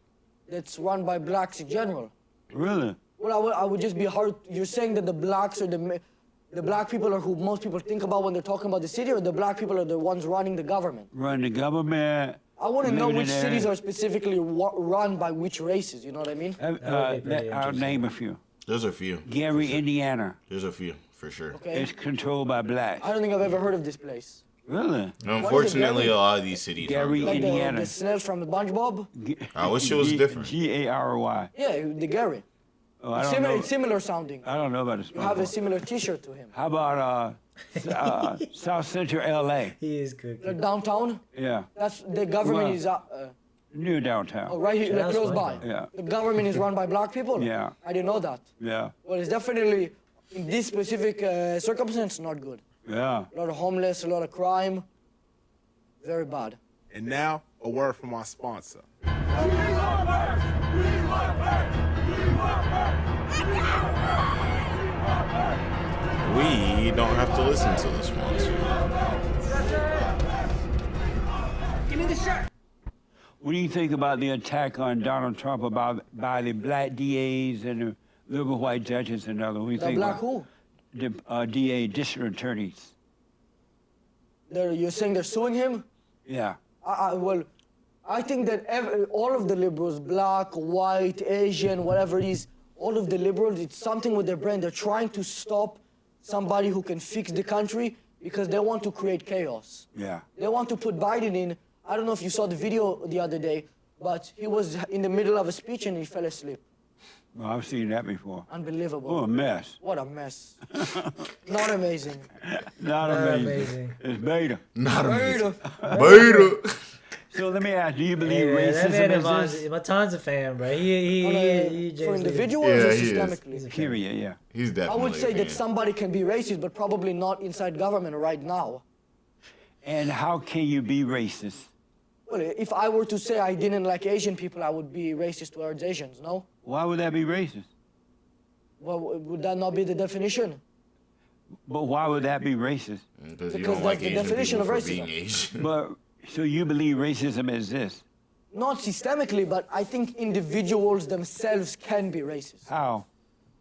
that's run by blacks in general. Really? Well, I would just be hard. You're saying that the blacks are the black people are who most people think about when they're talking about the city, or the black people are the ones running the government? Run the government. I want to know living which in there. cities are specifically run by which races. You know what I mean? would be pretty I'll interesting. name a few. There's a few. Gary, Indiana. There's a few, for sure. Okay. It's controlled by blacks. I don't think I've ever heard of this place. Really? Unfortunately, Gary? a lot of these cities Gary, aren't. Like Indiana. the snails from the SpongeBob? I wish it was different. Gary. Yeah, the Gary. Oh, I don't know. It's similar sounding. I don't know about the You have a SpongeBob. similar T-shirt to him. How about South Central LA? He is cooking. Like downtown. Yeah, That's the government Well, is near downtown. right here, that like was close funny. by. Yeah. The government is run by black people. Yeah. I didn't know that. Yeah, Well, it's definitely in this specific circumstance not good. yeah. A lot of homeless, a lot of crime. Very bad. And now, a word from our sponsor. We don't have to listen to this one. What do you think about the attack on Donald Trump by the black DAs and the liberal white judges and others? What do you The think black about who? the DA, district attorneys? You're saying they're suing him? Yeah. Well, I think that all of the liberals, black, white, Asian, whatever it is, all of the liberals, it's something with their brain. They're trying to stop somebody who can fix the country because they want to create chaos. Yeah. They want to put Biden in. I don't know if you saw the video the other day, but he was in the middle of a speech and he fell asleep. Well, I've seen that before. Unbelievable. Oh, a mess. What a mess. Not amazing. Not amazing. It's beta. Not amazing. Beta. Beta. So let me ask, do you Hey, believe man, that racism man exists? Matan's a fan, bro. He For Jay-Z. individuals Yeah, or he is. systemically? Period, yeah. He's I definitely would say a that fan. somebody can be racist, but probably not inside government right now. And how can you be racist? Well, if I were to say I didn't like Asian people, I would be racist towards Asians, no? Why would that be racist? Well, would that not be the definition? But why would that be racist? Because you Because don't like that's the Asian definition people of for being racism. Asian. But so you believe racism exists? Not systemically, but I think individuals themselves can be racist How?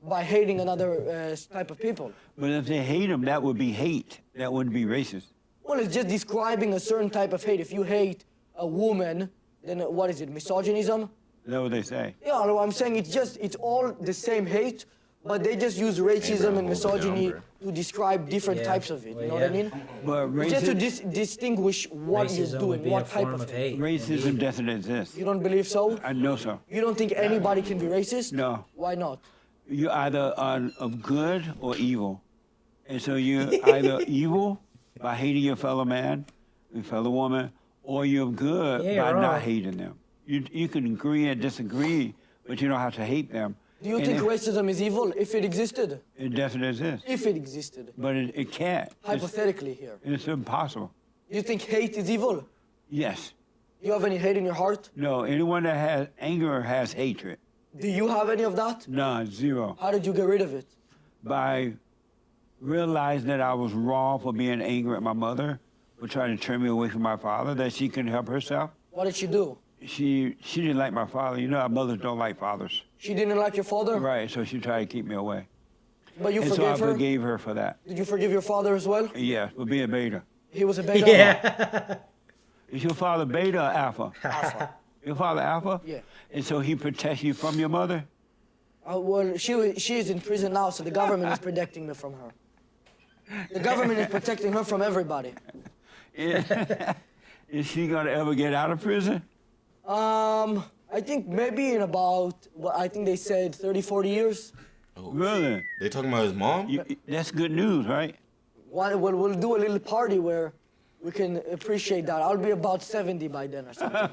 by hating another type of people. But if they hate them, that would be hate. That wouldn't be racist. Well, it's just describing a certain type of hate. If you hate a woman, then what is it, misogynism? Is that what they say? Yeah, no, I'm saying it's all the same hate, but they just use racism and hold it down, misogyny bro. to describe different Yeah, types of it. well, You know what I yeah. mean? But It's just to racism, distinguish what Racism you're would doing, be what a type form of of hate. racism doesn't exist. You don't believe so? I know so. You don't think anybody can be racist? No. Why not? You're either of good or evil. And so you're either evil by hating your fellow man, your fellow woman, or you're good Yeah, by you're not wrong. hating them. You can agree and disagree, but you don't have to hate them. Do you And think if- racism is evil if it existed? It doesn't exist. If it existed. But it can't. Hypothetically here. It's impossible. Do you think hate is evil? Yes. Do you have any hate in your heart? No, anyone that has anger has hatred. Do you have any of that? None, zero. How did you get rid of it? By realizing that I was wrong for being angry at my mother, for trying to turn me away from my father, that she couldn't help herself. What did she do? She didn't like my father. You know how mothers don't like fathers. She didn't like your father? Right, so she tried to keep me away. But you And so I forgave her? forgave her for that. Did you forgive your father as well? Yes, for being beta. He was a beta? Yeah. Is your father beta or alpha? Alpha. Your father alpha? Yeah. And so he protects you from your mother? Well, she is in prison now, so the government is protecting me from her. The government is protecting her from everybody. Is she gonna ever get out of prison? I think maybe in about, well, I think they said 30, 40 years. Really? They talking about his mom? That's good news, right? We'll do a little party where we can appreciate that. I'll be about 70 by then or something.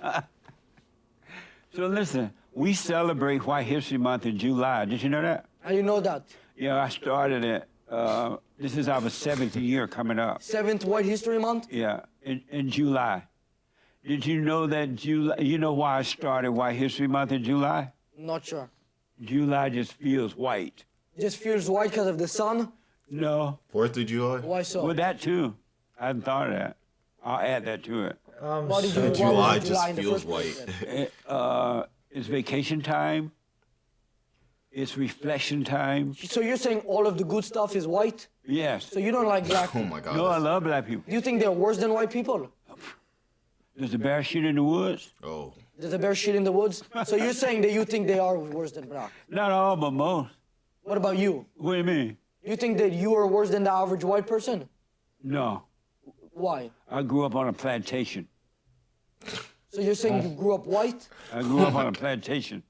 So listen, we celebrate White History Month in July. Did you know that? How do you know that? Yeah, I started it. This is our 7th year coming up. 7th White History Month? Yeah, in July. Did you know that July? You know why I started White History Month in July? Not sure. July just feels white. Just feels white because of the sun? No. 4th of July? Why so? Well, that too. I hadn't thought of that. I'll add that to it. Why did you, why was July it just July in the feels first place white. then? It's vacation time. It's reflection time. So you're saying all of the good stuff is white? Yes. So you don't like black Oh people? my God. No, I love black people. Do you think they're worse than white people? Does the bear shit in the woods? Oh. Does a bear shit in the woods? So you're saying that you think they are worse than black? Not all, but most. What about you? What do you mean? You think that you are worse than the average white person? No. Why? I grew up on a plantation. So you're saying you grew up white? I grew up on a plantation.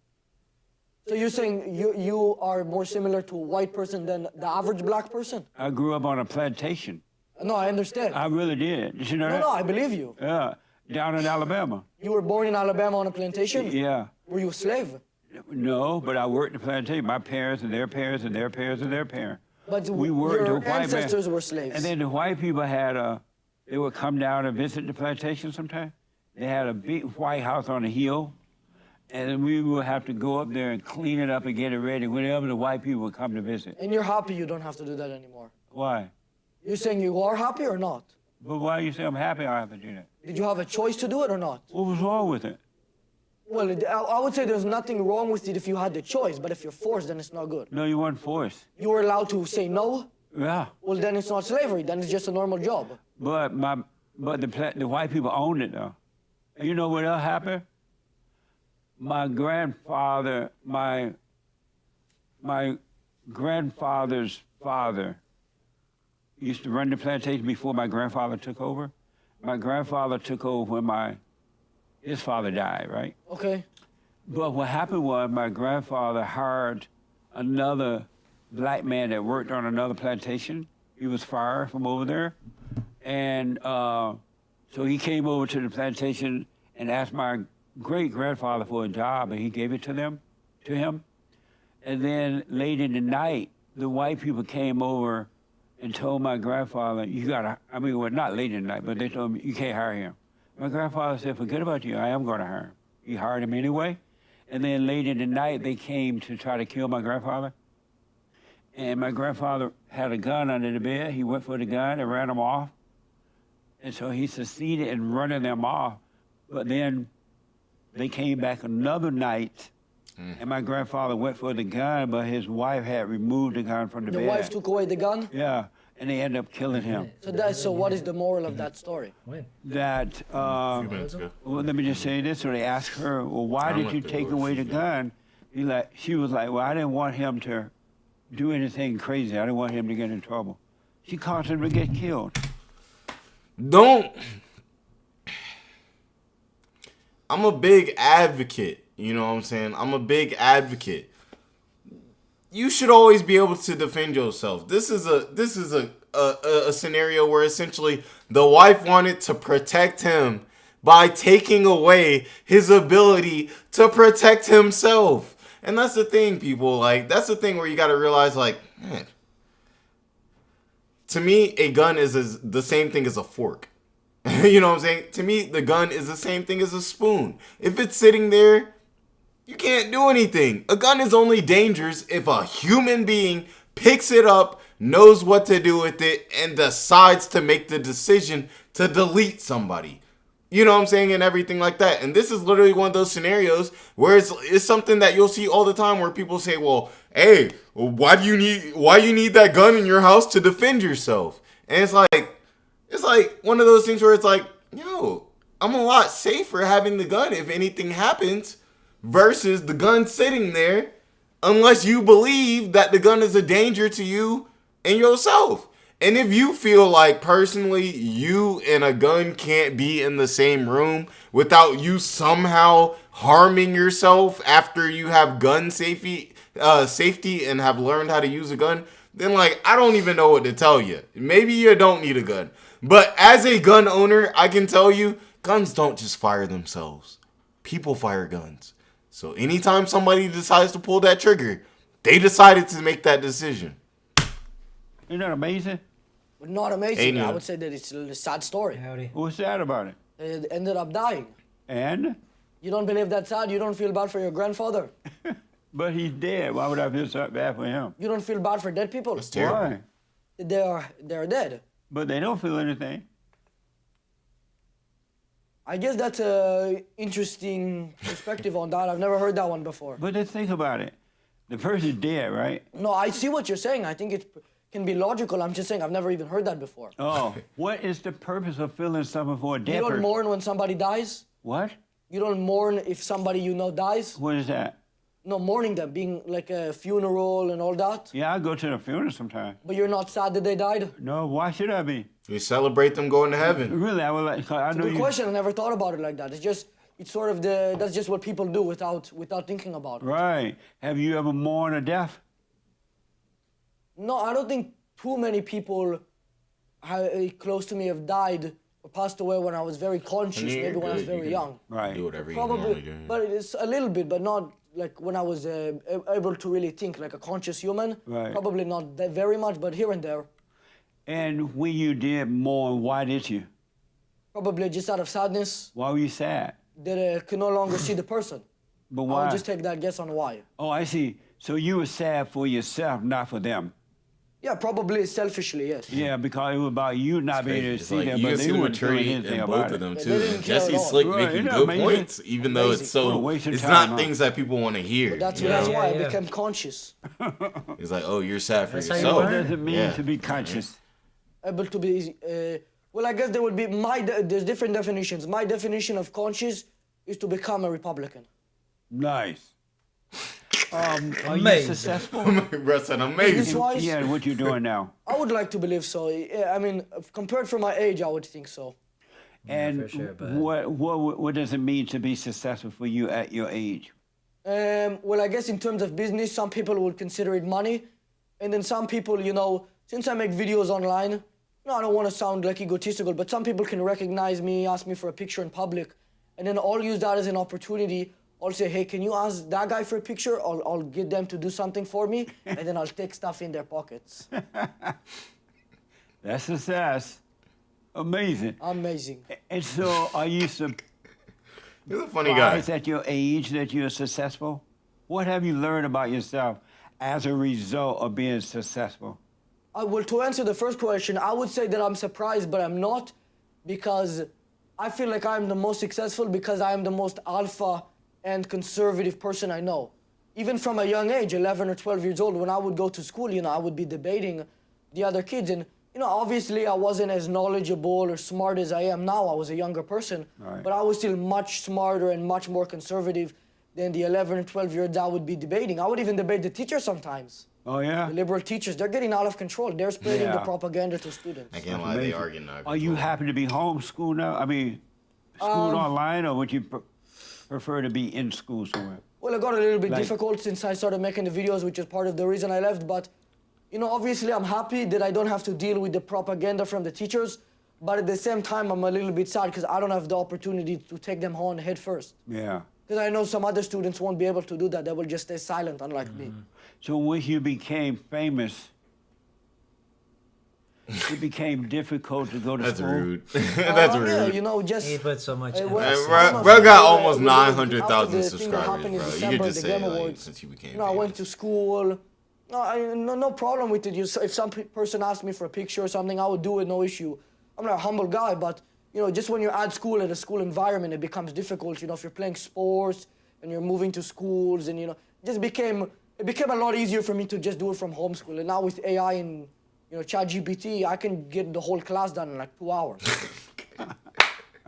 So you're saying you are more similar to a white person than the average black person? I grew up on a plantation. No, I understand. I really did. Did you know No, that? no, I believe you. Yeah. Down in Alabama. You were born in Alabama on a plantation? Yeah. Were you a slave? No, but I worked the plantation. My parents and their parents and their parents and their parents. But We worked your with white man. ancestors were slaves. And then the white people had they would come down and visit the plantation sometime. They had a big white house on a hill. And then we would have to go up there and clean it up and get it ready whenever the white people would come to visit. And you're happy you don't have to do that anymore. Why? You're saying you are happy or not? But why you say I'm happy I have to do that? Did you have a choice to do it or not? What was wrong with it? Well, I would say there's nothing wrong with it if you had the choice, but if you're forced, then it's not good. No, you weren't forced. You were allowed to say no? Yeah. Well, then it's not slavery. Then it's just a normal job. But the white people owned it though. And you know what else happened? My grandfather, my grandfather's father used to run the plantation before my grandfather took over. My grandfather took over when his father died, right? Okay. But what happened was my grandfather hired another black man that worked on another plantation. He was fired from over there. And so he came over to the plantation and asked my great-grandfather for a job, and he gave it to him. And then late in the night, the white people came over and told my grandfather, not late in the night, but they told me, you can't hire him. My grandfather said, forget about you, I am going to hire him. He hired him anyway. And then late in the night, they came to try to kill my grandfather. And my grandfather had a gun under the bed. He went for the gun and ran them off. And so he succeeded in running them off. But then they came back another night, and my grandfather went for the gun, but his wife had removed the gun from the bed. The wife took away the gun? Yeah, and they ended up killing him. So what is the moral of that story? When? That, A few minutes ago. well, let me just say this. So they asked her, well, why I don't did you like the take word away the she gun? She was like, well, I didn't want him to do anything crazy. I didn't want him to get in trouble. She caused him to get killed. I'm a big advocate. You know what I'm saying? I'm a big advocate. You should always be able to defend yourself. This is a scenario where essentially the wife wanted to protect him by taking away his ability to protect himself. And that's the thing, people. Like, that's the thing where you got to realize, like, man, to me, a gun is the same thing as a fork. You know what I'm saying? To me, the gun is the same thing as a spoon. If it's sitting there, you can't do anything. A gun is only dangerous if a human being picks it up, knows what to do with it, and decides to make the decision to delete somebody. You know what I'm saying? And everything like that. And this is literally one of those scenarios where it's something that you'll see all the time where people say, well, hey, why you need that gun in your house to defend yourself? And it's like one of those things where it's like, yo, I'm a lot safer having the gun if anything happens versus the gun sitting there unless you believe that the gun is a danger to you and yourself. And if you feel like personally you and a gun can't be in the same room without you somehow harming yourself after you have gun safety and have learned how to use a gun, then like I don't even know what to tell you. Maybe you don't need a gun. But as a gun owner, I can tell you, guns don't just fire themselves. People fire guns. So anytime somebody decides to pull that trigger, they decided to make that decision. Isn't that amazing? Not amazing. Ain't I it? would say that it's a sad story. Howdy. What's sad about it? It ended up dying. And? You don't believe that's sad? You don't feel bad for your grandfather? But he's dead. Why would I feel so bad for him? You don't feel bad for dead people? That's terrible. Why? They're dead. But they don't feel anything. I guess that's a interesting perspective on that. I've never heard that one before. But just think about it. The person's dead, right? No, I see what you're saying. I think it can be logical. I'm just saying I've never even heard that before. Oh, what is the purpose of feeling something for a You dead don't person? mourn when somebody dies? What? You don't mourn if somebody you know dies? What is that? No, mourning them, being like a funeral and all that. Yeah, I go to the funeral sometime. But you're not sad that they died? No, why should I be? You celebrate them going to heaven. Really, I would like. I know Good you. question. I never thought about it like that. It's sort of that's just what people do without thinking about it. Right. Have you ever mourned a death? No, I don't think too many people close to me have died or passed away when I was very conscious, you're maybe when I was good. You very can young. Right. Do whatever you normally Probably, do. but it's a little bit, but not like when I was able to really think like a conscious human. Right. Probably not that very much, but here and there. And when you did mourn, why did you? Probably just out of sadness Why were you sad? that I could no longer see the person. But I why? would just take that guess on why. Oh, I see. So you were sad for yourself, not for them. Yeah, probably selfishly, yes. Yeah, because it was about you not being able to It's see like them, you but can they see the wouldn't feel maturity anything in about both of it. them They too. didn't And care at Jesse's all. slick Right, making isn't that good amazing? points, even though it's Amazing. What a so. waste of It's time, not huh? things that people want to hear. That's you that's know? why I Yeah. became conscious. It's like, oh, you're sad for That's how you yourself. What learn. does it mean Yeah. to be conscious? Able to be, well, I guess there would be there's different definitions. My definition of conscious is to become a Republican. Nice. Are you Amazing. successful? That's an amazing. Business-wise, Yeah, what you doing now? I would like to believe so. Yeah, I mean, compared from my age, I would think so. And for sure, but- what does it mean to be successful for you at your age? Well, I guess in terms of business, some people would consider it money. And then some people, since I make videos online, I don't want to sound like egotistical, but some people can recognize me, ask me for a picture in public, and then I'll use that as an opportunity. I'll say, hey, can you ask that guy for a picture? I'll get them to do something for me, and then I'll take stuff in their pockets. That's success. Amazing. Amazing. And so are you You're a funny guy. surprised at your age that you're successful? What have you learned about yourself as a result of being successful? Well, to answer the first question, I would say that I'm surprised, but I'm not, because I feel like I'm the most successful because I am the most alpha and conservative person I know. Even from a young age, 11 or 12 years old, when I would go to school, I would be debating the other kids. And, obviously I wasn't as knowledgeable or smart as I am now. I was a younger person, Right. but I was still much smarter and much more conservative than the 11 and 12-year-olds I would be debating. I would even debate the teachers sometimes. Oh, yeah? The liberal teachers, they're getting out of control. They're spreading the Yeah. propaganda to students. I can't lie, they Amazing. are getting out of Are you control. happy to be homeschooled now? I mean, schooled online, or would you prefer to be in school somewhere? Well, it got a little bit Like- difficult since I started making the videos, which is part of the reason I left. But, obviously I'm happy that I don't have to deal with the propaganda from the teachers. But at the same time, I'm a little bit sad because I don't have the opportunity to take them on head first. Yeah. Because I know some other students won't be able to do that. They will just stay silent, unlike me. So when you became famous, it became difficult to go to That's school. rude. That's rude. Yeah, you know, just... He put so much when- emphasis. Bro got almost after 900,000 the thing that subscribers, happened in bro. You December, could just the say Game like Awards, since you became you know, I went to famous. school. No problem with it. If some person asked me for a picture or something, I would do it, no issue. I'm not a humble guy, but you know, just when you're at school, at a school environment, it becomes difficult. You know, if you're playing sports and you're moving to schools, and you know, it became a lot easier for me to just do it from homeschool. And now with AI and ChatGPT, I can get the whole class done in like 2 hours.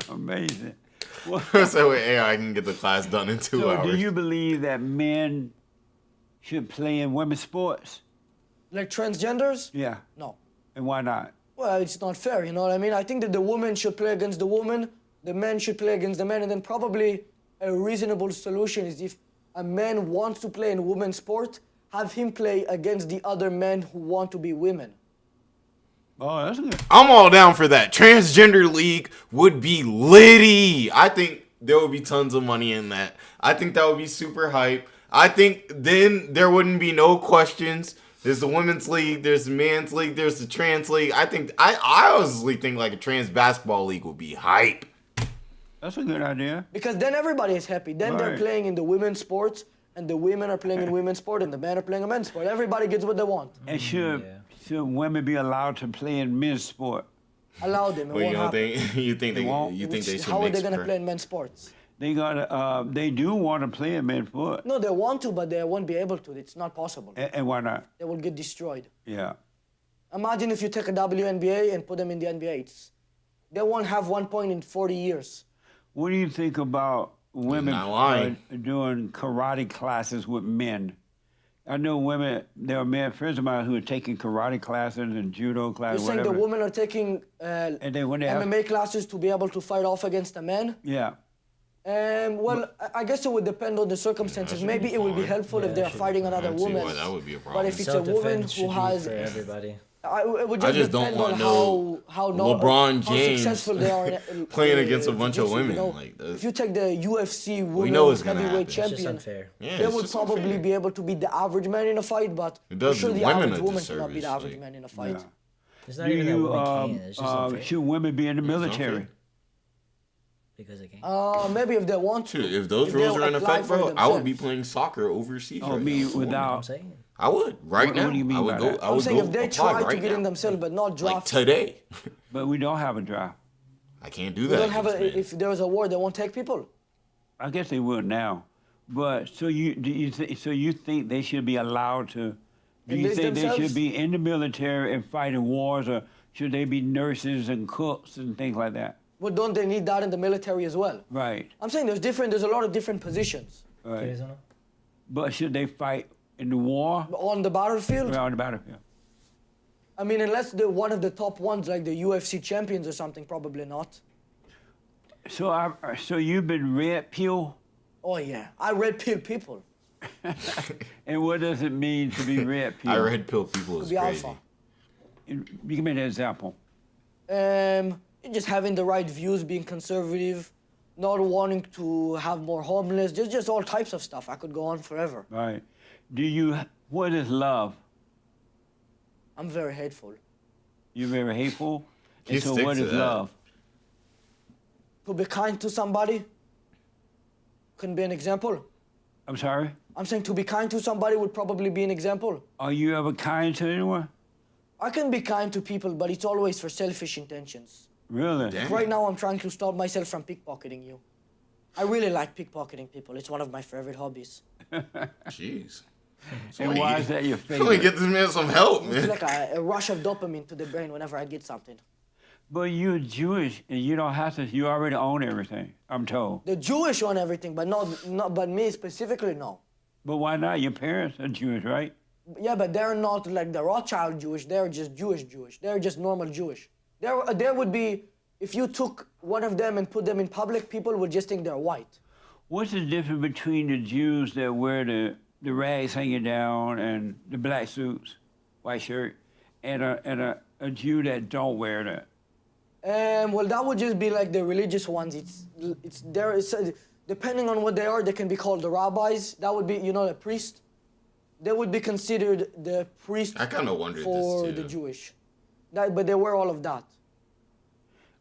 Amazing. So with AI, I can get the class done in 2 So hours. do you believe that men should play in women's sports? Like transgenders? Yeah. No. And why not? Well, it's not fair, you know what I mean? I think that the women should play against the women, the men should play against the men, and then probably a reasonable solution is if a man wants to play in women's sport, have him play against the other men who want to be women. Oh, that's good. I'm all down for that. Transgender league would be litty. I think there would be tons of money in that. I think that would be super hype. I think then there wouldn't be no questions. There's the women's league, there's the men's league, there's the trans league. I honestly think like a trans basketball league would be hype. That's a good idea. Because then everybody is happy. Then they're Right. playing in the women's sports, and the women are playing in women's sport, and the men are playing in men's sport. Everybody gets what they want. And should women be allowed to play in men's sport? Allow them. It Well, won't happen. you think won't? they should How are mix they going to per- play in men's sports? They do want to play in men's sport. No, they want to, but they won't be able to. It's not possible. And why not? They will get destroyed. Yeah. Imagine if you take a WNBA and put them in the NBA. They won't have 1 point in 40 years. What do you think about women not lying. doing karate classes with men? I know women, there are men, friends of mine who are taking karate classes and judo You're classes, saying whatever. the women are taking And then when they have, MMA classes to be able to fight off against the men? yeah. Well, I guess it would depend on the circumstances. should Maybe be it would be fine. helpful if Yeah, they're it should be fighting I another don't see woman. why that would be a But problem. if it's a woman Self-defense who should be has... for everybody. It would I just just don't depend want on no how LeBron how James successful they are in, playing against a bunch of jiu-jitsu, women, you know? like, that's- If you take the UFC women's know it's gonna heavyweight happen. It's just champion, unfair. Yeah, they it's would just probably unfair. be able to beat the average man in a fight, but It does for sure do the women average a woman cannot beat the disservice, average like- man in a fight. Yeah. It's not Do even that you, women can. It's just unfair. should women be in the military? unfair. Because they can. Maybe if they want to. Shoot, if those they rules are in apply effect, for bro, it I would be themselves. playing soccer overseas. Oh, right me now. I'm without. saying. I would right What now. do you mean I would by go. that? I I'm would saying go if they apply try to right get in now. themselves but not Like draft, today. But we don't have a draft. I can't do we that. don't have against men. if there's a war, they won't take people. I guess they will now. But so you think they should be allowed to? Do you Enlist think they themselves? should be in the military and fighting wars, or should they be nurses and cooks and things like that? Well, don't they need that in the military as well? Right. I'm saying there's a lot of different positions. Right. But should they fight in the war On the battlefield, or on the battlefield? I mean, unless they're one of the top ones, like the UFC champions or something, probably not. So you've been red pill, Oh yeah, I red pill people. and what does it mean to be red pill? I red pill people is be crazy. alpha. Give me an example. Just having the right views, being conservative, not wanting to have more homeless, just all types of stuff. I could go on forever. Right. What is love? I'm very hateful. You're very hateful. You And so stick what to is that. love? To be kind to somebody can be an example. I'm sorry? I'm saying to be kind to somebody would probably be an example. Are you ever kind to anyone? I can be kind to people, but it's always for selfish intentions. Really? Damn. Right now, I'm trying to stop myself from pickpocketing you. I really like pickpocketing people. It's one of my favorite hobbies. Jeez. And why is that your Somebody favorite? get this man some help, It's man. like a rush of dopamine to the brain whenever I get something. But you're Jewish and you don't have to, you already own everything, I'm told. The Jewish on everything, but but me specifically, no. But why not? Your parents are Jewish, right? Yeah, but they're not like the Rothschild Jewish. They're just Jewish. They're just normal Jewish. There would be, if you took one of them and put them in public, people would just think they're white. What's the difference between the Jews that wear the rags hanging down and the black suits, white shirt, and a Jew that don't wear that? Well, that would just be like the religious ones. depending on what they are, they can be called the rabbis. That would be, the priest. They would be considered the priest I kind of wondered for this too. the Jewish. But they wear all of that.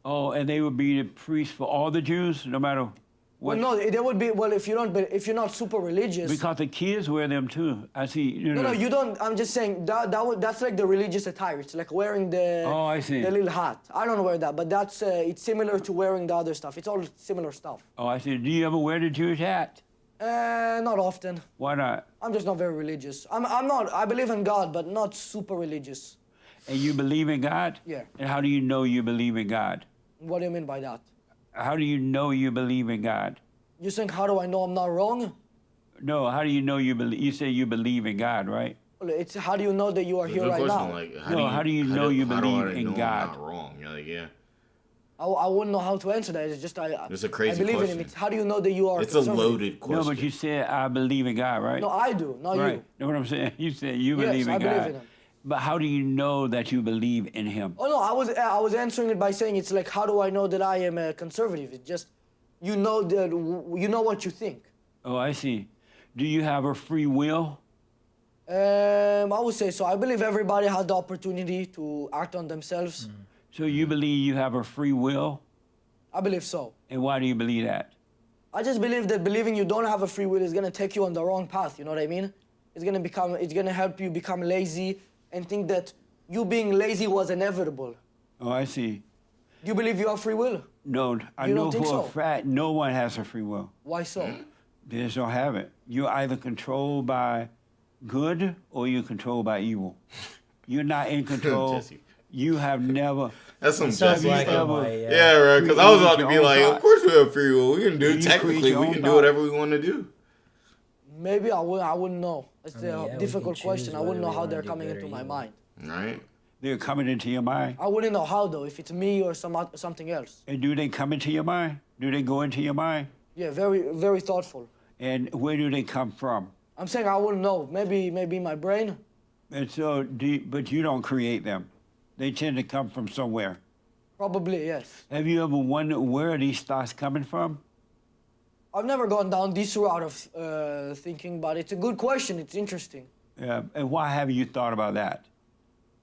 Oh, and they would be the priest for all the Jews, no matter what. Well, no, they would be. Well, if you're not super religious. Because the kids wear them too. I see. No, you don't. I'm just saying that's like the religious attire. It's like wearing the Oh, I see. the little hat. I don't wear that, but that's it's similar to wearing the other stuff. It's all similar stuff. Oh, I see. Do you ever wear the Jewish hat? Not often. Why not? I'm just not very religious. I'm not. I believe in God, but not super religious. And you believe in God? Yeah. And how do you know you believe in God? What do you mean by that? How do you know you believe in God? You think, how do I know I'm not wrong? No, how do you know you believe? You say you believe in God, right? Well, it's how do you know that you are here Good right question, now? like, How do you know you believe in I'm God? not wrong. You're like, yeah. I wouldn't know how to answer that. It's just It's a crazy I believe in question. him. It's how do you know that you are It's a conservative? loaded question. No, but you said I believe in God, right? No, I do, not right. you. Know what I'm saying? You said you Yes, believe in I God. believe in him. But how do you know that you believe in Him? Oh no, I was answering it by saying it's like how do I know that I am a conservative? It's just you know what you think. Oh, I see. Do you have a free will? I would say so. I believe everybody has the opportunity to act on themselves. So you believe you have a free will? I believe so. And why do you believe that? I just believe that believing you don't have a free will is gonna take you on the wrong path. You know what I mean? It's gonna help you become lazy and think that you being lazy was inevitable. Oh, I see. Do you believe you have free will? No, I You know don't think for a so? fact no one has a free will. Why so? They just don't have it. You're either controlled by good or you're controlled by evil. You're not in control. Jesse. You have never. That's some So Jesse black and stuff. white, yeah. Yeah, right. Because I was about to be Create like, your own of course we have free will. We can do You create technically. your We own can do thought. whatever we want to do. Maybe I wouldn't know. It's I mean, yeah, a we difficult can question. choose I wouldn't know whether we how wanna they're do coming good or into my evil. mind. Right? They're coming into your mind. I wouldn't know how though, if it's me or something else. And do they come into your mind? Do they go into your mind? Yeah, very, very thoughtful. And where do they come from? I'm saying I wouldn't know. Maybe my brain. And so, but you don't create them. They tend to come from somewhere. Probably, yes. Have you ever wondered where are these thoughts coming from? I've never gone down this route of thinking, but it's a good question. It's interesting. And why have you thought about that?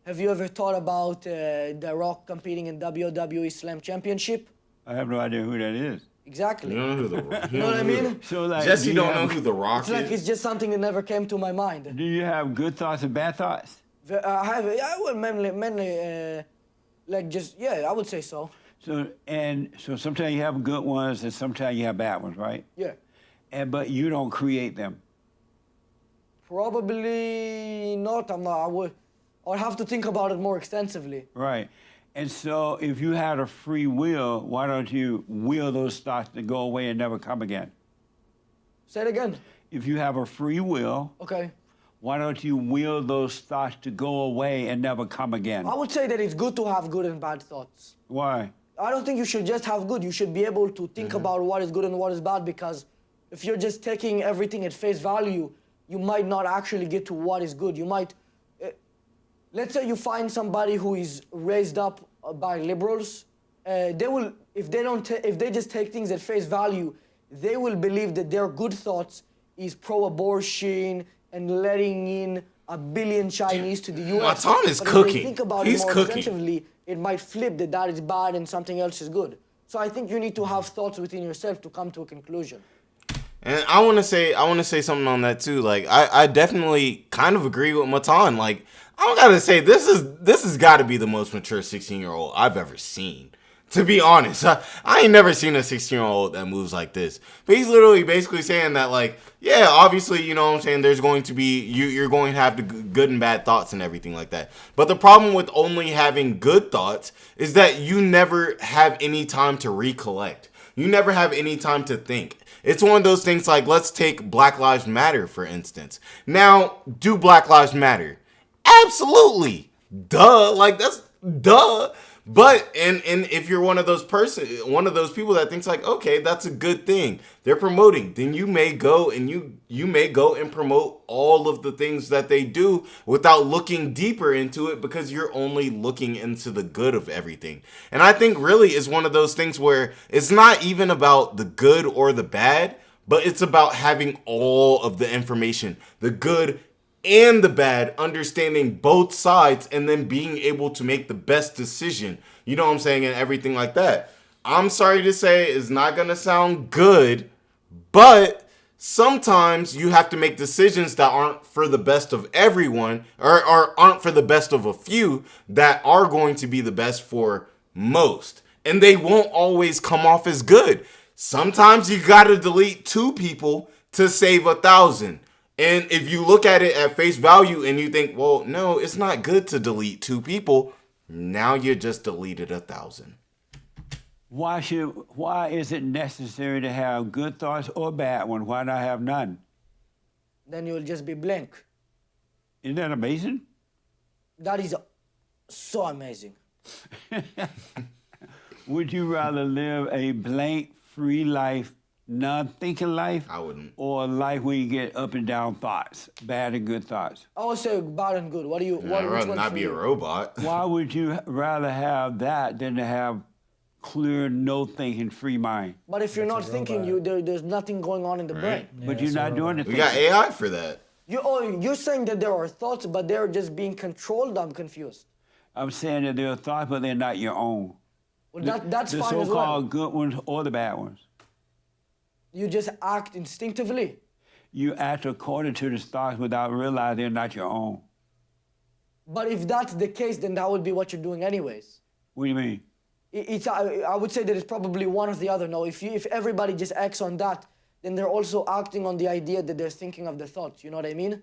Have you ever thought about The Rock competing in WWE Slam Championship? I have no idea who that is. Exactly. You don't know who the Rock. You know what I mean? So, like, Jesse do you don't know have- who the Rock It's like is. it's just something that never came to my mind. Do you have good thoughts and bad thoughts? I would mainly like just, yeah, I would say so. So sometimes you have good ones and sometimes you have bad ones, right? Yeah. But you don't create them. Probably not. I would have to think about it more extensively. Right. And so if you had a free will, why don't you will those thoughts to go away and never come again? Say it again. If you have a free will, Okay. why don't you will those thoughts to go away and never come again? I would say that it's good to have good and bad thoughts. Why? I don't think you should just have good. You should be able to think about what is good and what is bad, because if you're just taking everything at face value, you might not actually get to what is good. You might, let's say you find somebody who is raised up by liberals, they will, if they just take things at face value, they will believe that their good thoughts is pro-abortion and letting in 1 billion Chinese to the U.S. Matan is But if cooking. they think about He's it more cooking. extensively, it might flip that is bad and something else is good. So I think you need to have thoughts within yourself to come to a conclusion. And I want to say something on that too. Like I definitely kind of agree with Matan. Like I gotta say this has got to be the most mature 16-year-old I've ever seen. To be honest, I ain't never seen a 16-year-old that moves like this. But he's literally basically saying that, like, yeah, obviously, you know what I'm saying, there's going to be, you're going to have the good and bad thoughts and everything like that. But the problem with only having good thoughts is that you never have any time to recollect. You never have any time to think. It's one of those things like, let's take Black Lives Matter, for instance. Now, do Black Lives Matter? Absolutely. Duh. Like, that's duh. But and if you're one of those people that thinks like, okay, that's a good thing, they're promoting, then you may go and you may go and promote all of the things that they do without looking deeper into it, because you're only looking into the good of everything. And I think really is one of those things where it's not even about the good or the bad, but it's about having all of the information, the good and the bad, understanding both sides, and then being able to make the best decision. You know what I'm saying? And everything like that. I'm sorry to say it's not going to sound good, but sometimes you have to make decisions that aren't for the best of everyone, or aren't for the best of a few, that are going to be the best for most. And they won't always come off as good. Sometimes you got to delete 2 people to save 1,000. And if you look at it at face value and you think, well, no, it's not good to delete 2 people, now you just deleted 1,000. Why is it necessary to have good thoughts or bad ones? Why not have none? Then you'll just be blank. Isn't that amazing? That is so amazing. Would you rather live a blank, free life, non-thinking life? I wouldn't. Or a life where you get up and down thoughts, bad and good thoughts? I would say bad and good. What do you? I'd Which rather one not for be a you? robot. Why would you rather have that than to have clear, no-thinking, free mind? But if you're not a thinking, robot. there's nothing going on in the brain. But you're not doing the We thinking. got AI for that. You're saying that there are thoughts, but they're just being controlled. I'm confused. I'm saying that there are thoughts, but they're not your own. Well, that's The fine as well. so-called good ones or the bad ones. You just act instinctively. You act according to the thoughts without realizing they're not your own. But if that's the case, then that would be what you're doing anyways. What do you mean? I would say that it's probably one or the other. No, if everybody just acts on that, then they're also acting on the idea that they're thinking of the thoughts. You know what I mean?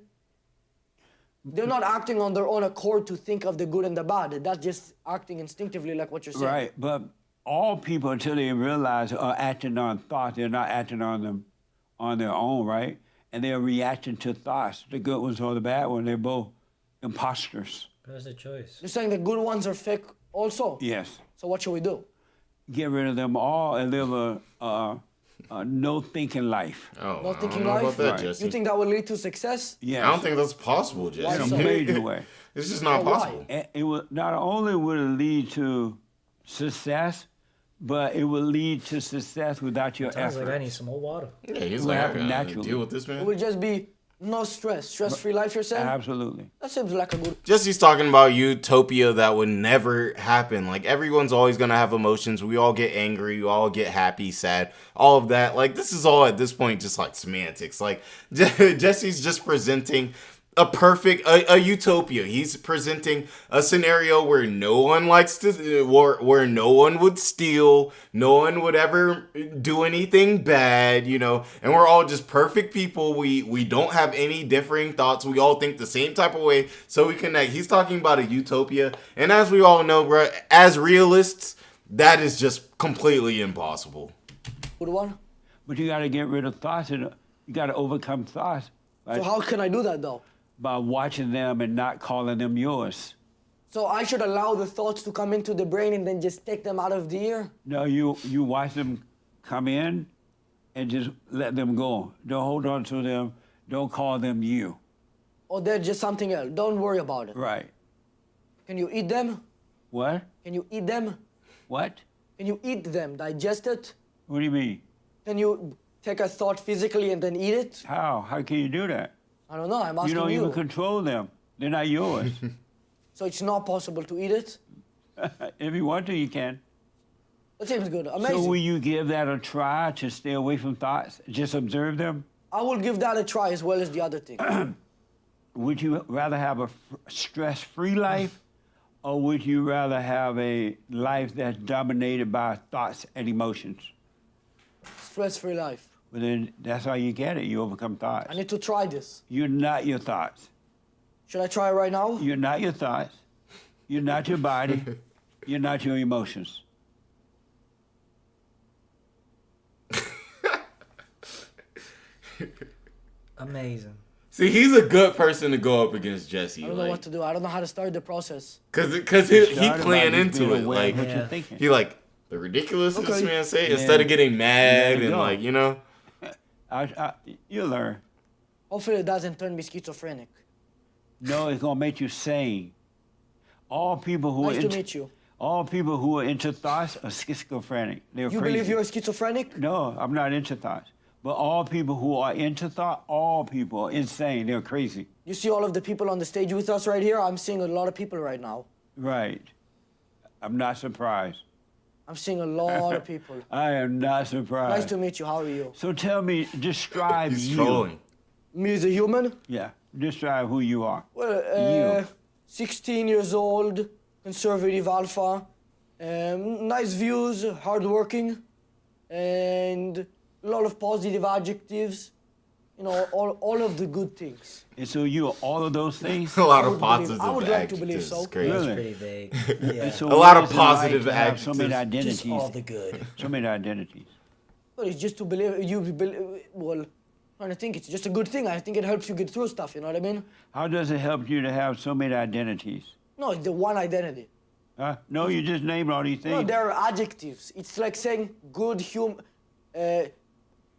They're not acting on their own accord to think of the good and the bad. That's just acting instinctively, like what you're saying. Right, but all people, until they realize, are acting on thoughts. They're not acting on them on their own, right? And they're reacting to thoughts, the good ones or the bad ones. They're both imposters. That's a choice. You're saying the good ones are fake also? Yes. So what should we do? Get rid of them all and live a no-thinking life. Oh, Not I thinking don't know life? about that, Right. Jesse. You think that will lead to success? Yes. I don't think that's possible, Jesse. Why in a so? major way. It's just not Why? possible. And it will not only would it lead to success, but it will lead to success without your Sounds effort. like I need some more water. Yeah, he's Will like, I happen gotta naturally. deal with this, It man. will just be no stress. Stress-free life, you're saying? Absolutely. That seems like a good... Jesse's talking about utopia that would never happen. Like, everyone's always going to have emotions. We all get angry. We all get happy, sad, all of that. Like, this is all at this point just like semantics. Like, Jesse's just presenting a utopia. He's presenting a scenario where no one likes to, where no one would steal, no one would ever do anything bad, you know, and we're all just perfect people. We don't have any differing thoughts. We all think the same type of way, so we connect. He's talking about a utopia, and as we all know, bro, as realists, that is just completely impossible. Good one. But you got to get rid of thoughts and you got to overcome thoughts So how can I do that, though? by watching them and not calling them yours. So I should allow the thoughts to come into the brain and then just take them out of the ear? No, you watch them come in and just let them go. Don't hold on to them. Don't call them you. Or they're just something else? Don't worry about it. Right. Can you eat them? What? Can you eat them? What? Can you eat them? Digest it? What do you mean? Can you take a thought physically and then eat it? How? How can you do that? I don't know. I'm You asking don't you. even control them. They're not yours. So it's not possible to eat it? If you want to, you can. That seems good. Amazing. So will you give that a try to stay away from thoughts? Just observe them? I will give that a try as well as the other thing. Would you rather have a stress-free life, or would you rather have a life that's dominated by thoughts and emotions? Stress-free life. Well, then that's how you get it. You overcome thoughts. I need to try this. You're not your thoughts. Should I try it right now? You're not your thoughts. You're not your body. You're not your emotions. Amazing. See, he's a good person to go up against Jesse. I don't know what to do. I don't know how to start the process. Cause he Started playing by just into being it. aware Like, of what Yeah. you're thinking. he like, the ridiculousness Okay. man say, Yeah. instead of getting mad Let it and go. like, you know. You'll learn. Hopefully it doesn't turn me schizophrenic. No, it's gonna make you sane. All people who Nice are to into, meet you. all people who are into thoughts are schizophrenic. They're You crazy. believe you're schizophrenic? No, I'm not into thoughts. But all people who are into thought, all people are insane. They're crazy. You see all of the people on the stage with us right here? I'm seeing a lot of people right now. Right. I'm not surprised. I'm seeing a lot of people. I am not surprised. Nice to meet you. How are you? So tell me, describe He's you. trolling. Me as a human? Yeah, describe who you are. Well, You. 16 years old, conservative alpha, nice views, hardworking, and a lot of positive adjectives. You know, all of the good things. And so you are all of those things? A lot I of would believe- positive I would like to believe adjectives. so. It's crazy. That's Really? pretty vague. And Yeah. so A lot of what is it like positive to have so many adjectives. Just identities. all the good. So many identities. But it's just to believe, well, trying to think, it's just a good thing. I think it helps you get through stuff, you know what I mean? How does it help you to have so many identities? No, it's the one identity. Huh? No, you just named all these No, things. they're adjectives. It's like saying good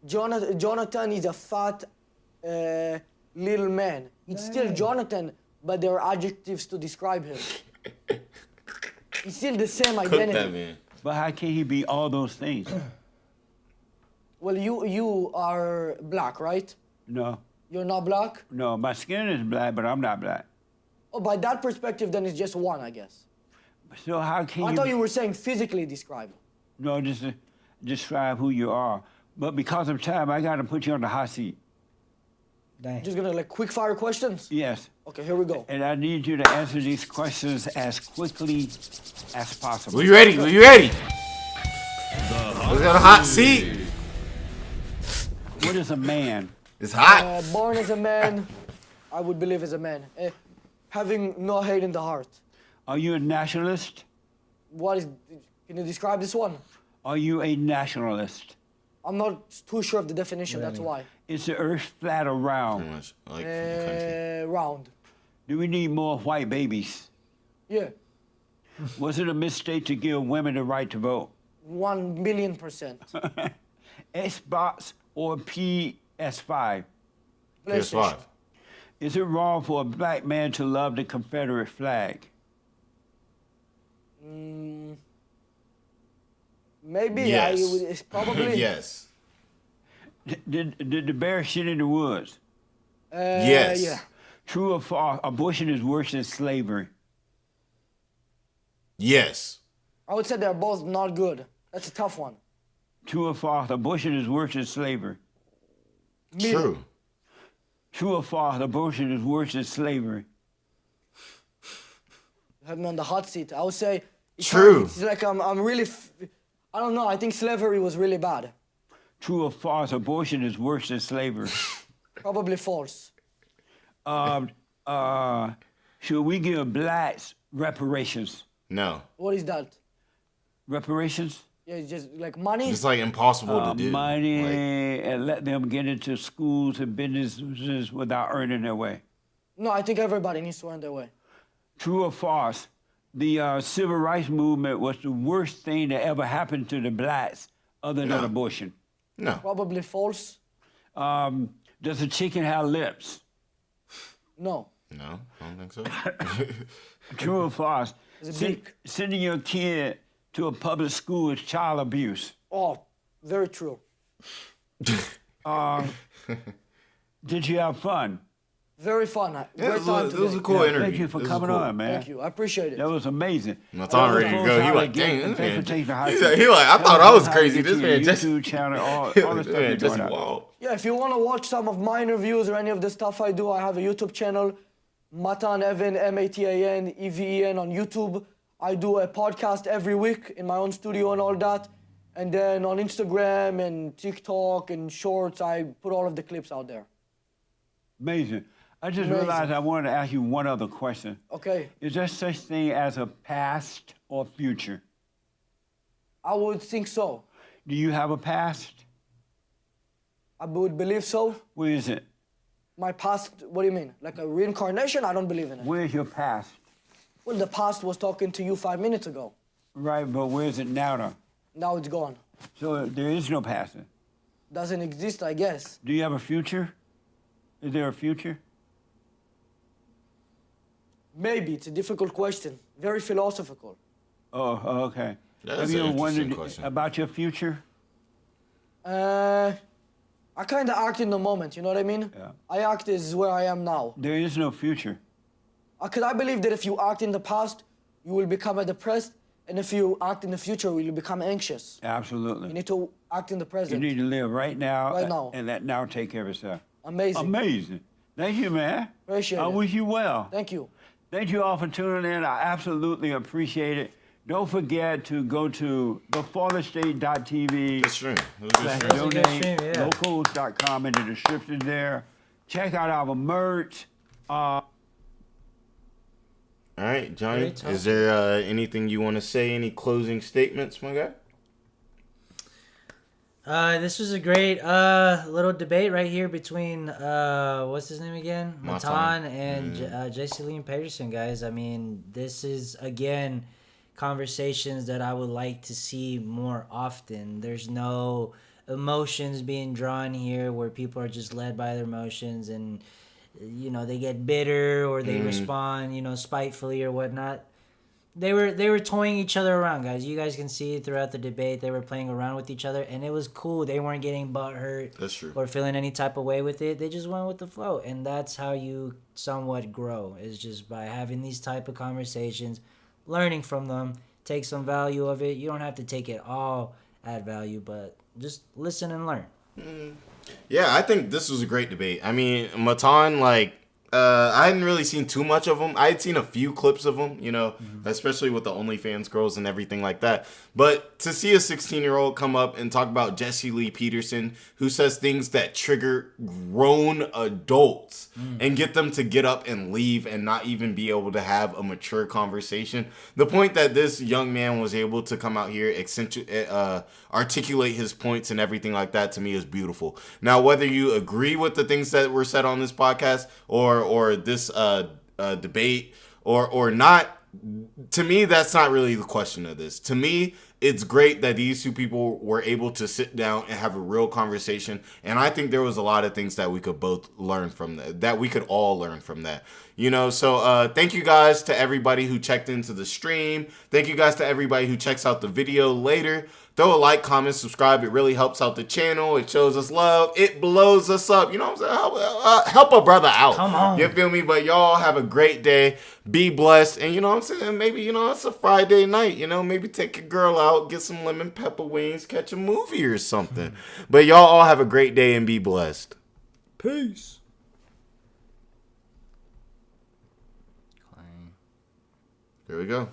Jonathan is a fat little man. It's still Jonathan, but there are adjectives to describe him. It's still the same Cook identity. that man. But how can he be all those things? Well, you are black, right? No, You're not black? no, my skin is black, but I'm not black. Oh, by that perspective, then it's just one, I guess. So how can I you? thought you were saying physically describe. No, just describe who you are. But because of time, I got to put you on the hot seat. Dang. Just gonna like quick fire questions? Yes. Okay, here we go. And I need you to answer these questions as quickly as possible. We ready? We ready? We got a hot seat. What is a man? It's hot. Born as a man, I would believe as a man. Having no hate in the heart. Are you a nationalist? Can you describe this one? Are you a nationalist? I'm not too sure of the definition, that's why. Is the earth flat or Pretty round? much like from the country. Round. Do we need more white babies? Yeah, Was it a mistake to give women the right to vote? 1,000,000%. Xbox or PS5? PS5. Is it wrong for a black man to love the Confederate flag? Maybe, Yes. it's probably. Yes. Did the bear shit in the woods? Yes. Yeah. True or false? Abortion is worse than slavery. Yes. I would say they're both not good. That's a tough one. True or false? Abortion is worse than slavery. True. True or false? Abortion is worse than slavery. You have me on the hot seat. I would say. True. It's like I'm really. I don't know. I think slavery was really bad. True or false? Abortion is worse than slavery. Probably false. Should we give blacks reparations? No. What is that? Reparations? Yeah, it's just like money. It's like impossible to do. Money Like, and let them get into schools and businesses without earning their way. No, I think everybody needs to earn their way. True or false? The civil rights movement was the worst thing that ever happened to the blacks other than No. abortion. no. Probably false. Does a chicken have lips? No. No, I don't think so. True or false? It's a beak. Sending your kid to a public school is child abuse. Oh, very true. Did you have fun? Very fun. Yeah, Great time it was a today. cool interview. Thank you for It was coming cool. on, man. Thank you. I appreciate it. That was amazing. Natan ready to go. He like, dang, this Thanks man. for taking the hot He seat. like, I thought I was crazy. This This man just. YouTube channel, all This the stuff man you're just doing. wild. Yeah, if you want to watch some of my interviews or any of the stuff I do, I have a YouTube channel, Matan Evan, Matan Even on YouTube. I do a podcast every week in my own studio and all that. And then on Instagram and TikTok and Shorts, I put all of the clips out there. Amazing. I just Amazing. realized I wanted to ask you one other question. Okay, Is there such thing as a past or future? I would think so. Do you have a past? I would believe so. Where is it? My past, what do you mean? Like a reincarnation? I don't believe in it. Where's your past? Well, the past was talking to you 5 minutes ago. Right, but where's it now, though? Now it's gone. So there is no past. Doesn't exist, I guess. Do you have a future? Is there a future? Maybe. It's a difficult question. Very philosophical. Oh, okay. That Have is you an ever interesting wondered question. about your future? I kind of act in the moment, you know what I mean? Yeah. I act is where I am now. There is no future. Because I believe that if you act in the past, you will become depressed, and if you act in the future, you will become anxious. Absolutely. You need to act in the You present. need to live right now, Right now. and let now take care of itself. Amazing. Amazing. Thank you, man. Appreciate I it. wish you well. Thank you. Thank you all for tuning in. I absolutely appreciate it. Don't forget to go to thefatherstate.tv. Good stream. It was a good Slash stream. was a good donate. stream, yeah. Locals.com in the description there. Check out our merch. All right, Johnny. Great talking. Is there anything you want to say? Any closing statements, my guy? This was a great little debate right here between what's his name again, Matan. Matan and JC Lee and Peterson, guys. I mean, this is again conversations that I would like to see more often. There's no emotions being drawn here where people are just led by their emotions and they get bitter or they respond spitefully or whatnot. They were toying each other around, guys. You guys can see throughout the debate they were playing around with each other, and it was cool. They weren't getting butthurt That's true. or feeling any type of way with it. They just went with the flow, and that's how you somewhat grow, is just by having these type of conversations, learning from them, take some value of it. You don't have to take it all at value, but just listen and learn. Yeah, I think this was a great debate. I mean, Matan, I hadn't really seen too much of him. I had seen a few clips of him, especially with the OnlyFans girls and everything like that. But to see a 16-year-old come up and talk about Jesse Lee Peterson, who says things that trigger grown adults and get them to get up and leave and not even be able to have a mature conversation. The point that this young man was able to come out here, articulate his points and everything like that, to me is beautiful. Now, whether you agree with the things that were said on this podcast or this debate or not, to me, that's not really the question of this. To me, it's great that these two people were able to sit down and have a real conversation. And I think there was a lot of things that we could both learn from that we could all learn from that. So thank you guys to everybody who checked into the stream. Thank you guys to everybody who checks out the video later. Throw a like, comment, subscribe. It really helps out the channel. It shows us love. It blows us up. You know what I'm saying? Help a brother out. Come on. You feel me? But y'all have a great day. Be blessed. And you know what I'm saying? Maybe, it's a Friday night. Maybe take your girl out, get some lemon pepper wings, catch a movie or something. But y'all all have a great day and be blessed. Peace. There we go.